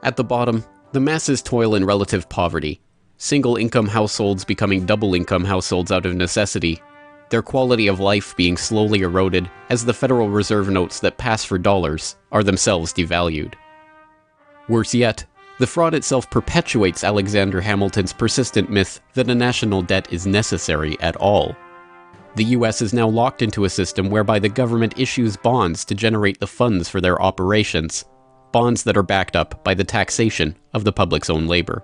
At the bottom, the masses toil in relative poverty, single-income households becoming double-income households out of necessity, their quality of life being slowly eroded as the Federal Reserve notes that pass for dollars are themselves devalued. Worse yet, the fraud itself perpetuates Alexander Hamilton's persistent myth that a national debt is necessary at all. The U.S. is now locked into a system whereby the government issues bonds to generate the funds for their operations, bonds that are backed up by the taxation of the public's own labor.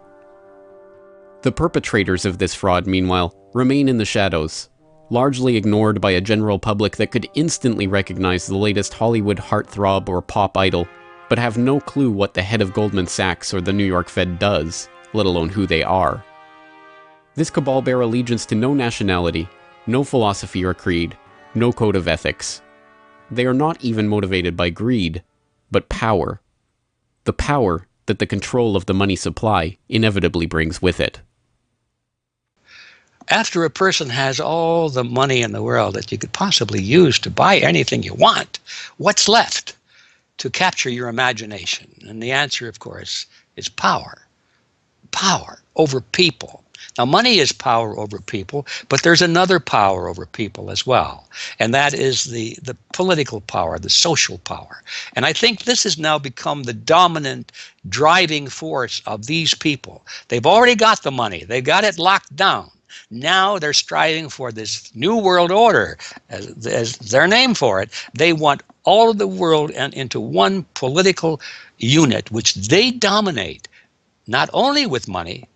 The perpetrators of this fraud, meanwhile, remain in the shadows, largely ignored by a general public that could instantly recognize the latest Hollywood heartthrob or pop idol, but have no clue what the head of Goldman Sachs or the New York Fed does, let alone who they are. This cabal bear allegiance to no nationality, no philosophy or creed, no code of ethics. They are not even motivated by greed, but power. The power that the control of the money supply inevitably brings with it. After a person has all the money in the world that you could possibly use to buy anything you want, what's left to capture your imagination? And the answer, of course, is power. Power over people. Now, money is power over people, but there's another power over people as well, and that is the political power, the social power. And I think this has now become the dominant driving force of these people. They've already got the money. They've got it locked down. Now they're striving for this new world order, as their name for it. They want all of the world into one political unit, which they dominate, not only with money,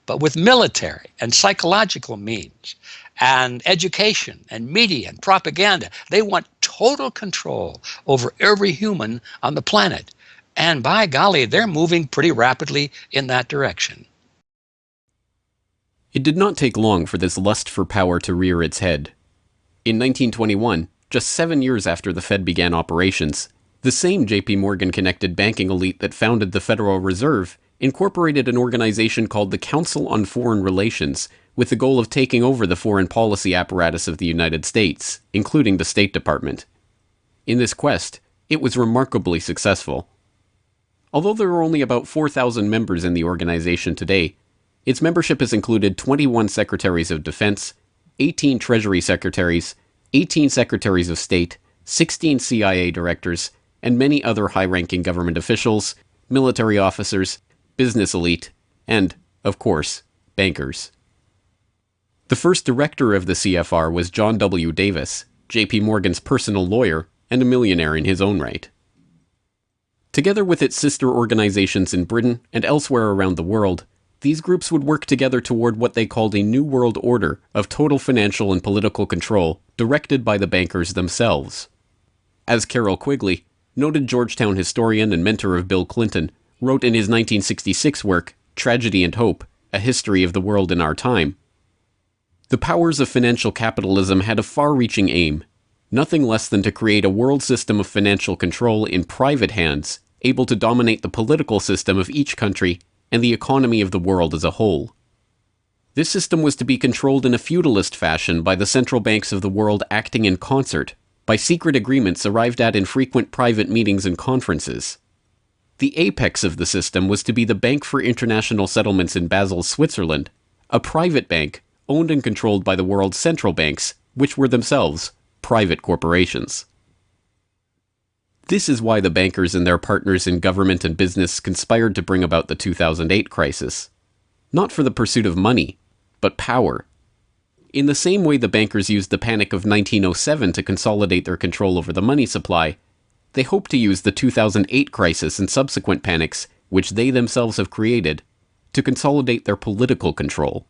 but with military and psychological means and education and media and propaganda. They want total control over every human on the planet. And by golly, they're moving pretty rapidly in that direction. It did not take long for this lust for power to rear its head. In 1921, just 7 years after the Fed began operations, the same J.P. Morgan-connected banking elite that founded the Federal Reserve incorporated an organization called the Council on Foreign Relations with the goal of taking over the foreign policy apparatus of the United States, including the State Department. In this quest, it was remarkably successful. Although there are only about 4,000 members in the organization today, its membership has included 21 Secretaries of Defense, 18 Treasury Secretaries, 18 Secretaries of State, 16 CIA directors, and many other high-ranking government officials, military officers, business elite, and, of course, bankers. The first director of the CFR was John W. Davis, J.P. Morgan's personal lawyer and a millionaire in his own right. Together with its sister organizations in Britain and elsewhere around the world, these groups would work together toward what they called a New World Order of total financial and political control directed by the bankers themselves. As Carroll Quigley, noted Georgetown historian and mentor of Bill Clinton, wrote in his 1966 work, Tragedy and Hope, A History of the World in Our Time, the powers of financial capitalism had a far-reaching aim, nothing less than to create a world system of financial control in private hands, able to dominate the political system of each country and the economy of the world as a whole. This system was to be controlled in a feudalist fashion by the central banks of the world acting in concert, by secret agreements arrived at in frequent private meetings and conferences. The apex of the system was to be the Bank for International Settlements in Basel, Switzerland, a private bank owned and controlled by the world's central banks, which were themselves private corporations. This is why the bankers and their partners in government and business conspired to bring about the 2008 crisis. Not for the pursuit of money, but power. In the same way the bankers used the panic of 1907 to consolidate their control over the money supply, they hope to use the 2008 crisis and subsequent panics, which they themselves have created, to consolidate their political control.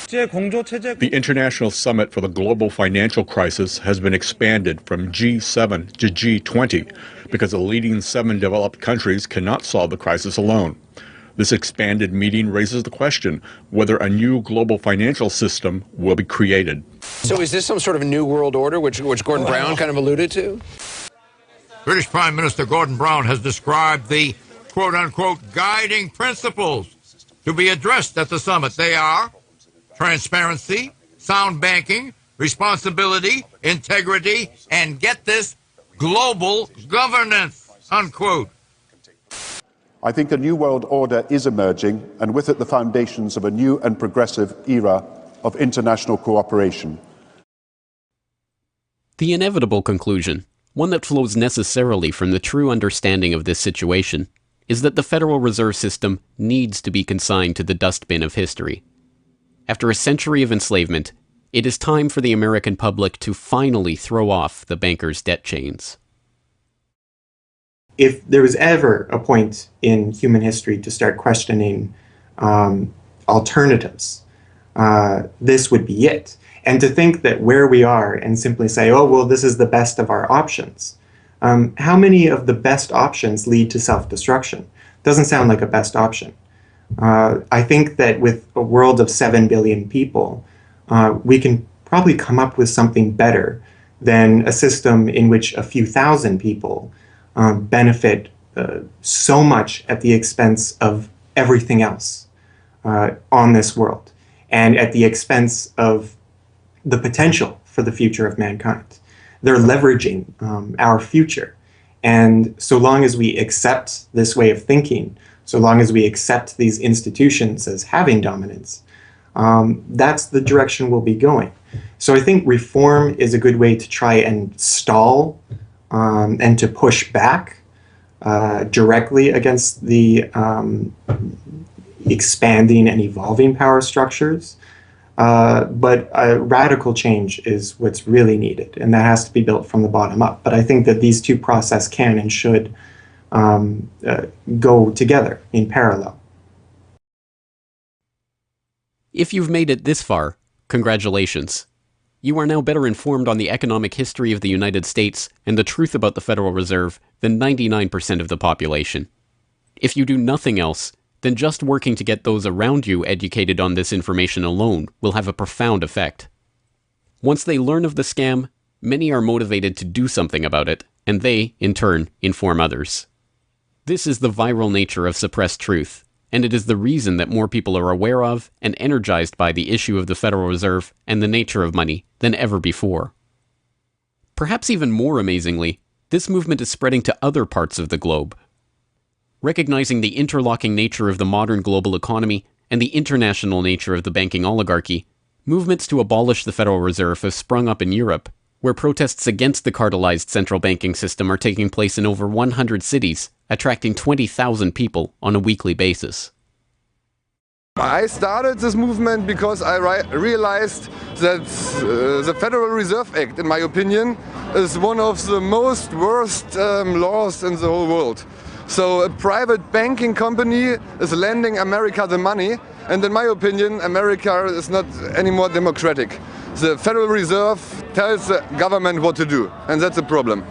The International Summit for the Global Financial Crisis has been expanded from G7 to G20 because the leading 7 developed countries cannot solve the crisis alone. This expanded meeting raises the question whether a new global financial system will be created. So is this some sort of new world order, which Gordon Brown kind of alluded to? British Prime Minister Gordon Brown has described the quote-unquote guiding principles to be addressed at the summit. They are transparency, sound banking, responsibility, integrity, and get this, global governance, unquote. I think a new world order is emerging, and with it the foundations of a new and progressive era of international cooperation. The inevitable conclusion, one that flows necessarily from the true understanding of this situation, is that the Federal Reserve System needs to be consigned to the dustbin of history. After a century of enslavement, it is time for the American public to finally throw off the bankers' debt chains. If there was ever a point in human history to start questioning alternatives, this would be it. And to think that where we are and simply say, oh, well, this is the best of our options. How many of the best options lead to self-destruction? Doesn't sound like a best option. I think that with a world of 7 billion people, we can probably come up with something better than a system in which a few thousand people benefit so much at the expense of everything else on this world, and at the expense of the potential for the future of mankind. They're leveraging our future. And so long as we accept this way of thinking, so long as we accept these institutions as having dominance, that's the direction we'll be going. So I think reform is a good way to try and stall and to push back directly against the expanding and evolving power structures. But radical change is what's really needed, and that has to be built from the bottom up. But I think that these two processes can and should go together in parallel. If you've made it this far, congratulations. You are now better informed on the economic history of the United States and the truth about the Federal Reserve than 99% of the population. If you do nothing else, then just working to get those around you educated on this information alone will have a profound effect. Once they learn of the scam, many are motivated to do something about it, and they, in turn, inform others. This is the viral nature of suppressed truth, and it is the reason that more people are aware of and energized by the issue of the Federal Reserve and the nature of money than ever before. Perhaps even more amazingly, this movement is spreading to other parts of the globe. Recognizing the interlocking nature of the modern global economy and the international nature of the banking oligarchy, movements to abolish the Federal Reserve have sprung up in Europe, where protests against the cartelized central banking system are taking place in over 100 cities, attracting 20,000 people on a weekly basis. I started this movement because I realized that the Federal Reserve Act, in my opinion, is one of the most worst laws in the whole world. So a private banking company is lending America the money, and in my opinion, America is not anymore democratic. The Federal Reserve tells the government what to do, and that's a problem.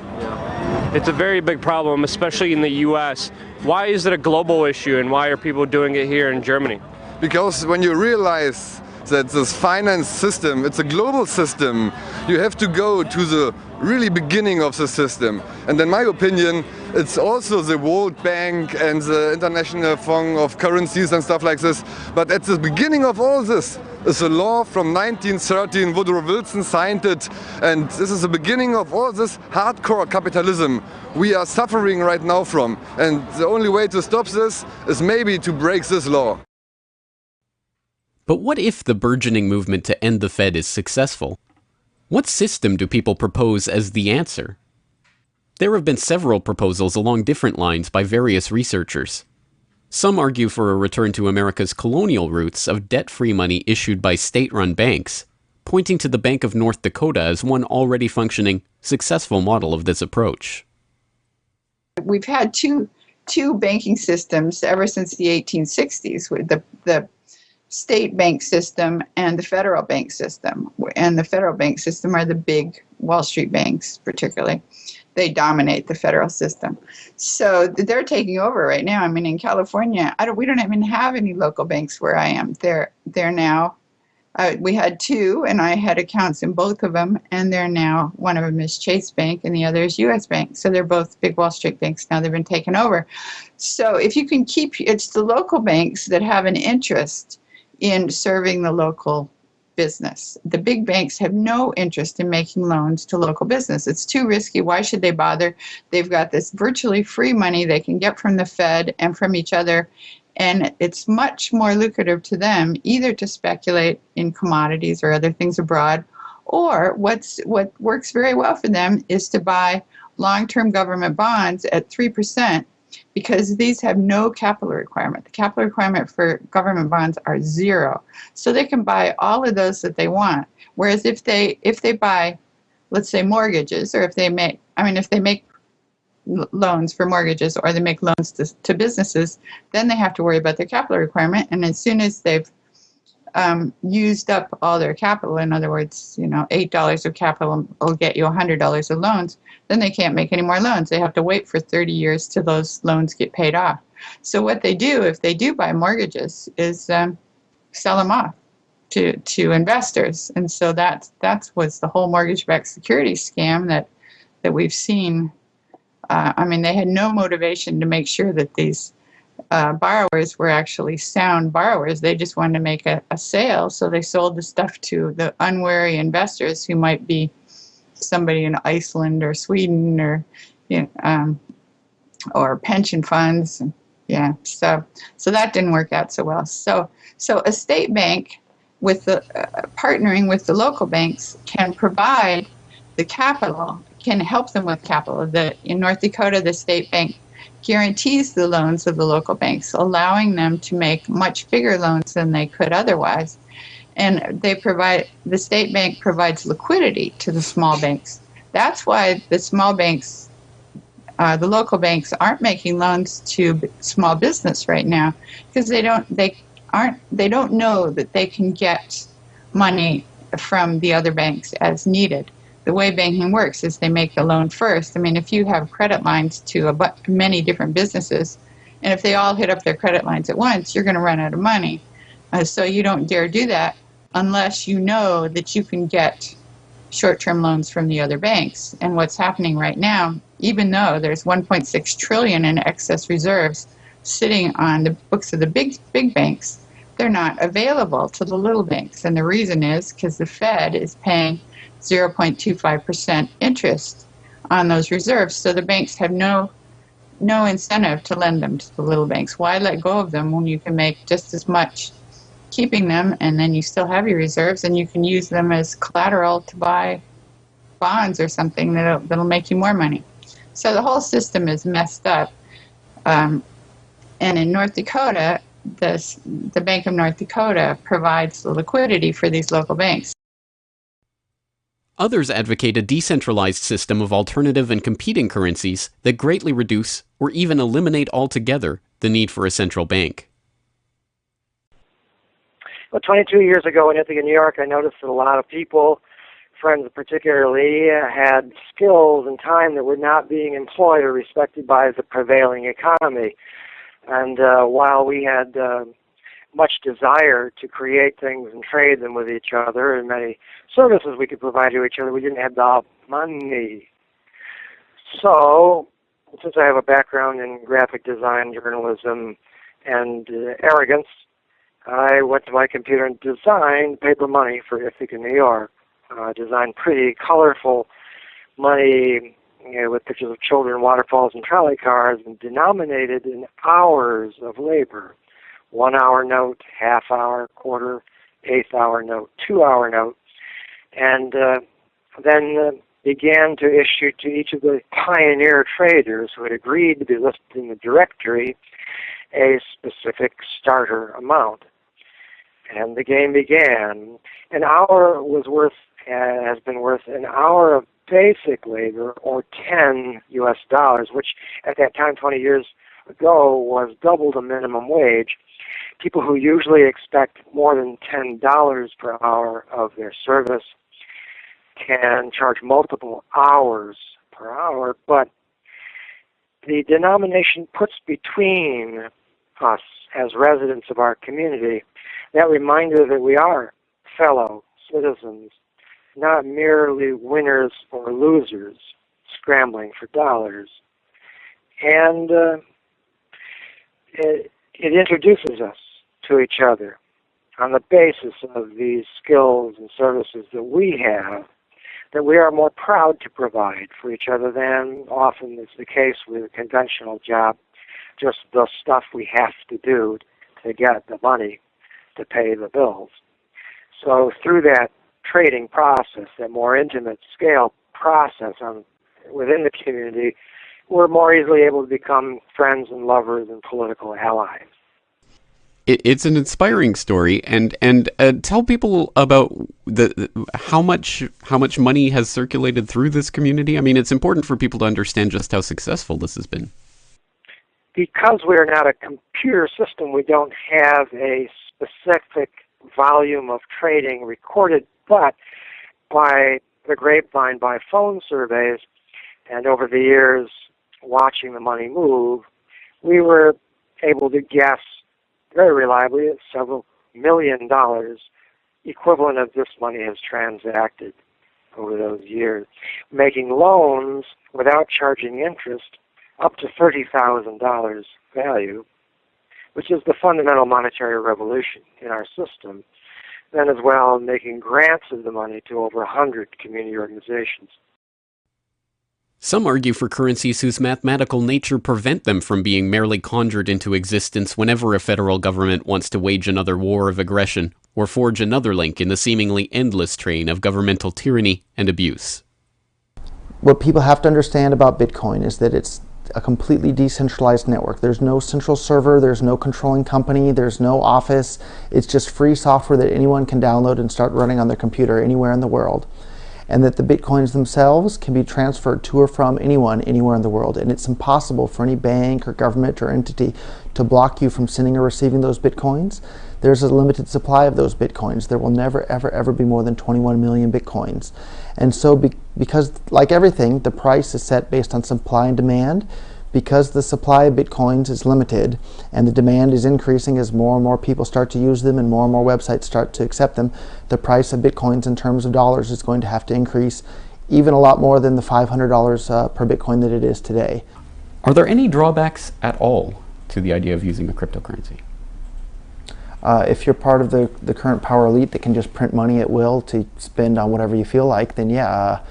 It's a very big problem, especially in the US. Why is it a global issue, and why are people doing it here in Germany? Because when you realize that this finance system, it's a global system, you have to go to the really beginning of the system. And in my opinion, it's also the World Bank and the International Fund of Currencies and stuff like this. But at the beginning of all this is a law from 1913, Woodrow Wilson signed it, and this is the beginning of all this hardcore capitalism we are suffering right now from. And the only way to stop this is maybe to break this law. But what if the burgeoning movement to end the Fed is successful? What system do people propose as the answer? There have been several proposals along different lines by various researchers. Some argue for a return to America's colonial roots of debt-free money issued by state-run banks, pointing to the Bank of North Dakota as one already functioning, successful model of this approach. We've had two banking systems ever since the 1860s, with the state bank system and the federal bank system. And the federal bank system are the big Wall Street banks, particularly. They dominate the federal system. So they're taking over right now. I mean, in California, we don't even have any local banks where I am. They're now, we had two, and I had accounts in both of them, and they're now, one of them is Chase Bank and the other is U.S. Bank. So they're both big Wall Street banks now. They've been taken over. So if you can keep, it's the local banks that have an interest in serving the local business. The big banks have no interest in making loans to local business. It's too risky. Why should they bother? They've got this virtually free money they can get from the Fed and from each other, and it's much more lucrative to them either to speculate in commodities or other things abroad, or what works very well for them is to buy long-term government bonds at 3%, because these have no capital requirement. The capital requirement for government bonds are zero. So they can buy all of those that they want. Whereas if they buy, let's say, mortgages, or if they make loans for mortgages, or they make loans to businesses, then they have to worry about their capital requirement. And as soon as they've used up all their capital, in other words, $8 of capital will get you $100 of loans, then they can't make any more loans. They have to wait for 30 years till those loans get paid off. So what they do, if they do buy mortgages, is sell them off to investors. And so that was the whole mortgage-backed securities scam that we've seen. I mean, they had no motivation to make sure that these borrowers were actually sound borrowers. They just wanted to make a sale, so they sold the stuff to the unwary investors who might be somebody in Iceland or Sweden or pension funds. Yeah, so that didn't work out so well. So a state bank with the partnering with the local banks can provide the capital, can help them with capital. In North Dakota, the state bank guarantees the loans of the local banks, allowing them to make much bigger loans than they could otherwise. And the state bank provides liquidity to the small banks. That's why the small banks, the local banks, aren't making loans to small business right now, because they don't know that they can get money from the other banks as needed. The way banking works is they make the loan first. I mean, if you have credit lines to many different businesses, and if they all hit up their credit lines at once, you're going to run out of money. So you don't dare do that unless you know that you can get short-term loans from the other banks. And what's happening right now, even though there's 1.6 trillion in excess reserves sitting on the books of the big banks, they're not available to the little banks. And the reason is because the Fed is paying 0.25% interest on those reserves. So the banks have no incentive to lend them to the little banks. Why let go of them when you can make just as much keeping them, and then you still have your reserves, and you can use them as collateral to buy bonds or something that'll make you more money. So the whole system is messed up. And in North Dakota, the Bank of North Dakota provides the liquidity for these local banks. Others advocate a decentralized system of alternative and competing currencies that greatly reduce or even eliminate altogether the need for a central bank. Well, 22 years ago in Ithaca, New York, I noticed that a lot of people, friends particularly, had skills and time that were not being employed or respected by the prevailing economy. And while we had much desire to create things and trade them with each other, and many services we could provide to each other, we didn't have the money. So, since I have a background in graphic design, journalism, and arrogance, I went to my computer and designed paper money for Ithaca, New York. Designed pretty colorful money, with pictures of children, waterfalls, and trolley cars, and denominated in hours of labor. 1 hour note, half hour, quarter, eighth hour note, 2 hour note, and then began to issue to each of the pioneer traders who had agreed to be listed in the directory a specific starter amount. And the game began. An hour has been worth an hour of basic labor, or 10 US dollars, which at that time, 20 years ago, was double the minimum wage. People who usually expect more than $10 per hour of their service can charge multiple hours per hour, but the denomination puts between us as residents of our community that reminder that we are fellow citizens, not merely winners or losers scrambling for dollars. And it introduces us to each other on the basis of these skills and services that we have, that we are more proud to provide for each other than often is the case with a conventional job, just the stuff we have to do to get the money to pay the bills. So through that trading process, that more intimate scale process within the community, we're more easily able to become friends and lovers and political allies. It's an inspiring story, and tell people about how much money has circulated through this community. I mean, it's important for people to understand just how successful this has been. Because we're not a computer system, we don't have a specific volume of trading recorded, but by the grapevine, by phone surveys, and over the years watching the money move, we were able to guess very reliably at several $1 million equivalent of this money has transacted over those years, making loans without charging interest up to $30,000 value, which is the fundamental monetary revolution in our system. Then as well, making grants of the money to over 100 community organizations. Some argue for currencies whose mathematical nature prevent them from being merely conjured into existence whenever a federal government wants to wage another war of aggression or forge another link in the seemingly endless train of governmental tyranny and abuse. What people have to understand about Bitcoin is that it's a completely decentralized network. There's no central server, there's no controlling company, there's no office. It's just free software that anyone can download and start running on their computer anywhere in the world. And that the bitcoins themselves can be transferred to or from anyone anywhere in the world. And it's impossible for any bank or government or entity to block you from sending or receiving those bitcoins. There's a limited supply of those bitcoins. There will never, ever, ever be more than 21 million bitcoins. And so because, like everything, the price is set based on supply and demand, because the supply of bitcoins is limited and the demand is increasing as more and more people start to use them and more websites start to accept them, the price of bitcoins in terms of dollars is going to have to increase even a lot more than the $500 per bitcoin that it is today. Are there any drawbacks at all to the idea of using a cryptocurrency? If you're part of the current power elite that can just print money at will to spend on whatever you feel like, then yeah,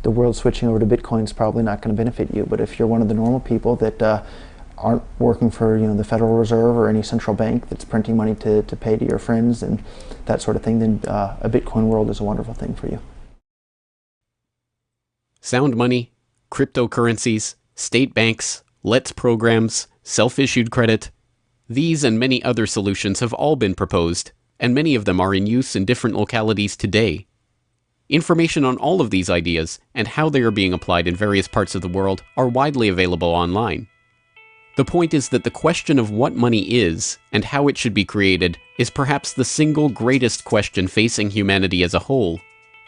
the world switching over to Bitcoin is probably not going to benefit you. But if you're one of the normal people that aren't working for the Federal Reserve or any central bank that's printing money to pay to your friends and that sort of thing, then a Bitcoin world is a wonderful thing for you. Sound money, cryptocurrencies, state banks, LETS programs, self-issued credit. These and many other solutions have all been proposed, and many of them are in use in different localities today. Information on all of these ideas and how they are being applied in various parts of the world are widely available online. The point is that the question of what money is and how it should be created is perhaps the single greatest question facing humanity as a whole,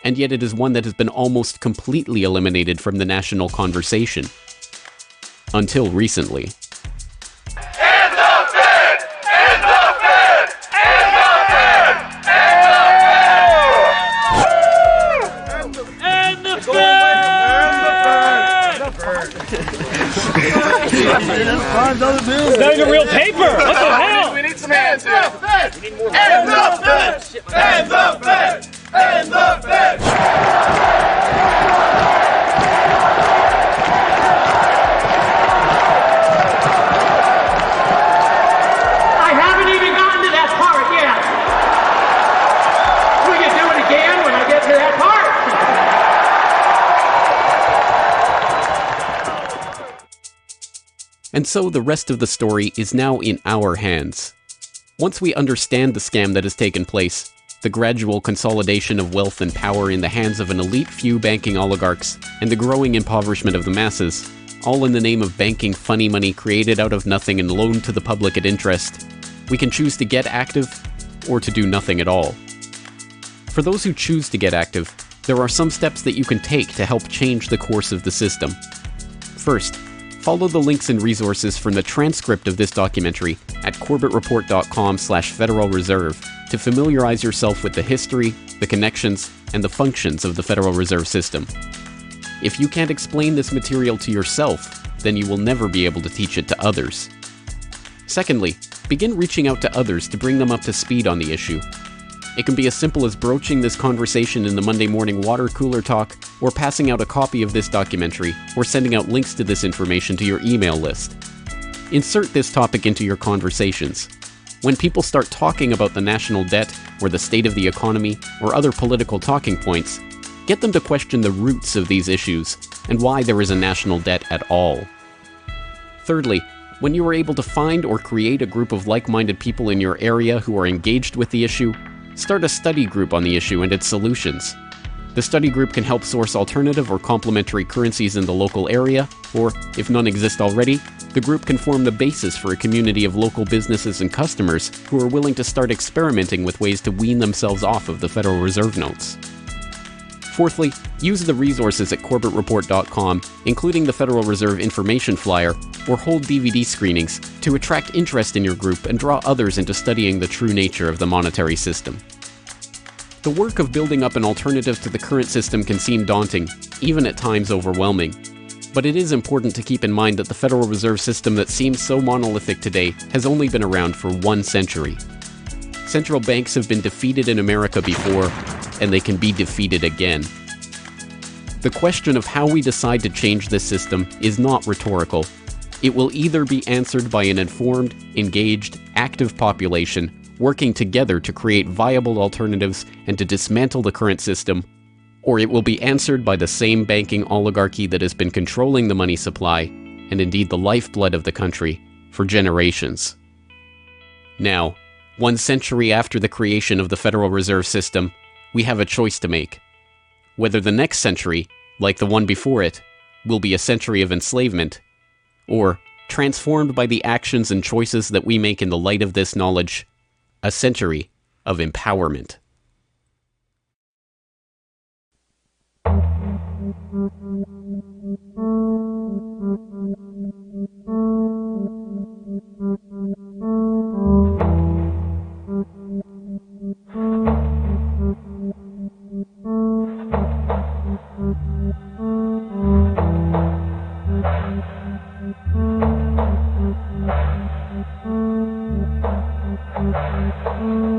and yet it is one that has been almost completely eliminated from the national conversation. Until recently. That was a real paper. What the hell? We need some hands here. We need more hands up, Fed! Hands up, Fed! Hands up, Fed! I haven't even gotten to that part yet. We can do it again when I get to that part. And so the rest of the story is now in our hands. Once we understand the scam that has taken place, the gradual consolidation of wealth and power in the hands of an elite few banking oligarchs, and the growing impoverishment of the masses, all in the name of banking funny money created out of nothing and loaned to the public at interest, we can choose to get active or to do nothing at all. For those who choose to get active, there are some steps that you can take to help change the course of the system. First, follow the links and resources from the transcript of this documentary at corbettreport.com/Federal Reserve to familiarize yourself with the history, the connections, and the functions of the Federal Reserve System. If you can't explain this material to yourself, then you will never be able to teach it to others. Secondly, begin reaching out to others to bring them up to speed on the issue. It can be as simple as broaching this conversation in the Monday morning water cooler talk, or passing out a copy of this documentary, or sending out links to this information to your email list. Insert this topic into your conversations. When people start talking about the national debt, or the state of the economy, or other political talking points, get them to question the roots of these issues, and why there is a national debt at all. Thirdly, when you are able to find or create a group of like-minded people in your area who are engaged with the issue, start a study group on the issue and its solutions. The study group can help source alternative or complementary currencies in the local area, or, if none exist already, the group can form the basis for a community of local businesses and customers who are willing to start experimenting with ways to wean themselves off of the Federal Reserve notes. Fourthly, use the resources at corbettreport.com, including the Federal Reserve information flyer, or hold DVD screenings to attract interest in your group and draw others into studying the true nature of the monetary system. The work of building up an alternative to the current system can seem daunting, even at times overwhelming. But it is important to keep in mind that the Federal Reserve System that seems so monolithic today has only been around for 1 century. Central banks have been defeated in America before, and they can be defeated again. The question of how we decide to change this system is not rhetorical. It will either be answered by an informed, engaged, active population working together to create viable alternatives and to dismantle the current system, or it will be answered by the same banking oligarchy that has been controlling the money supply and indeed the lifeblood of the country, for generations. Now, 1 century after the creation of the Federal Reserve System, we have a choice to make. Whether the next century, like the one before it, will be a century of enslavement, or, transformed by the actions and choices that we make in the light of this knowledge, a century of empowerment. Thank you.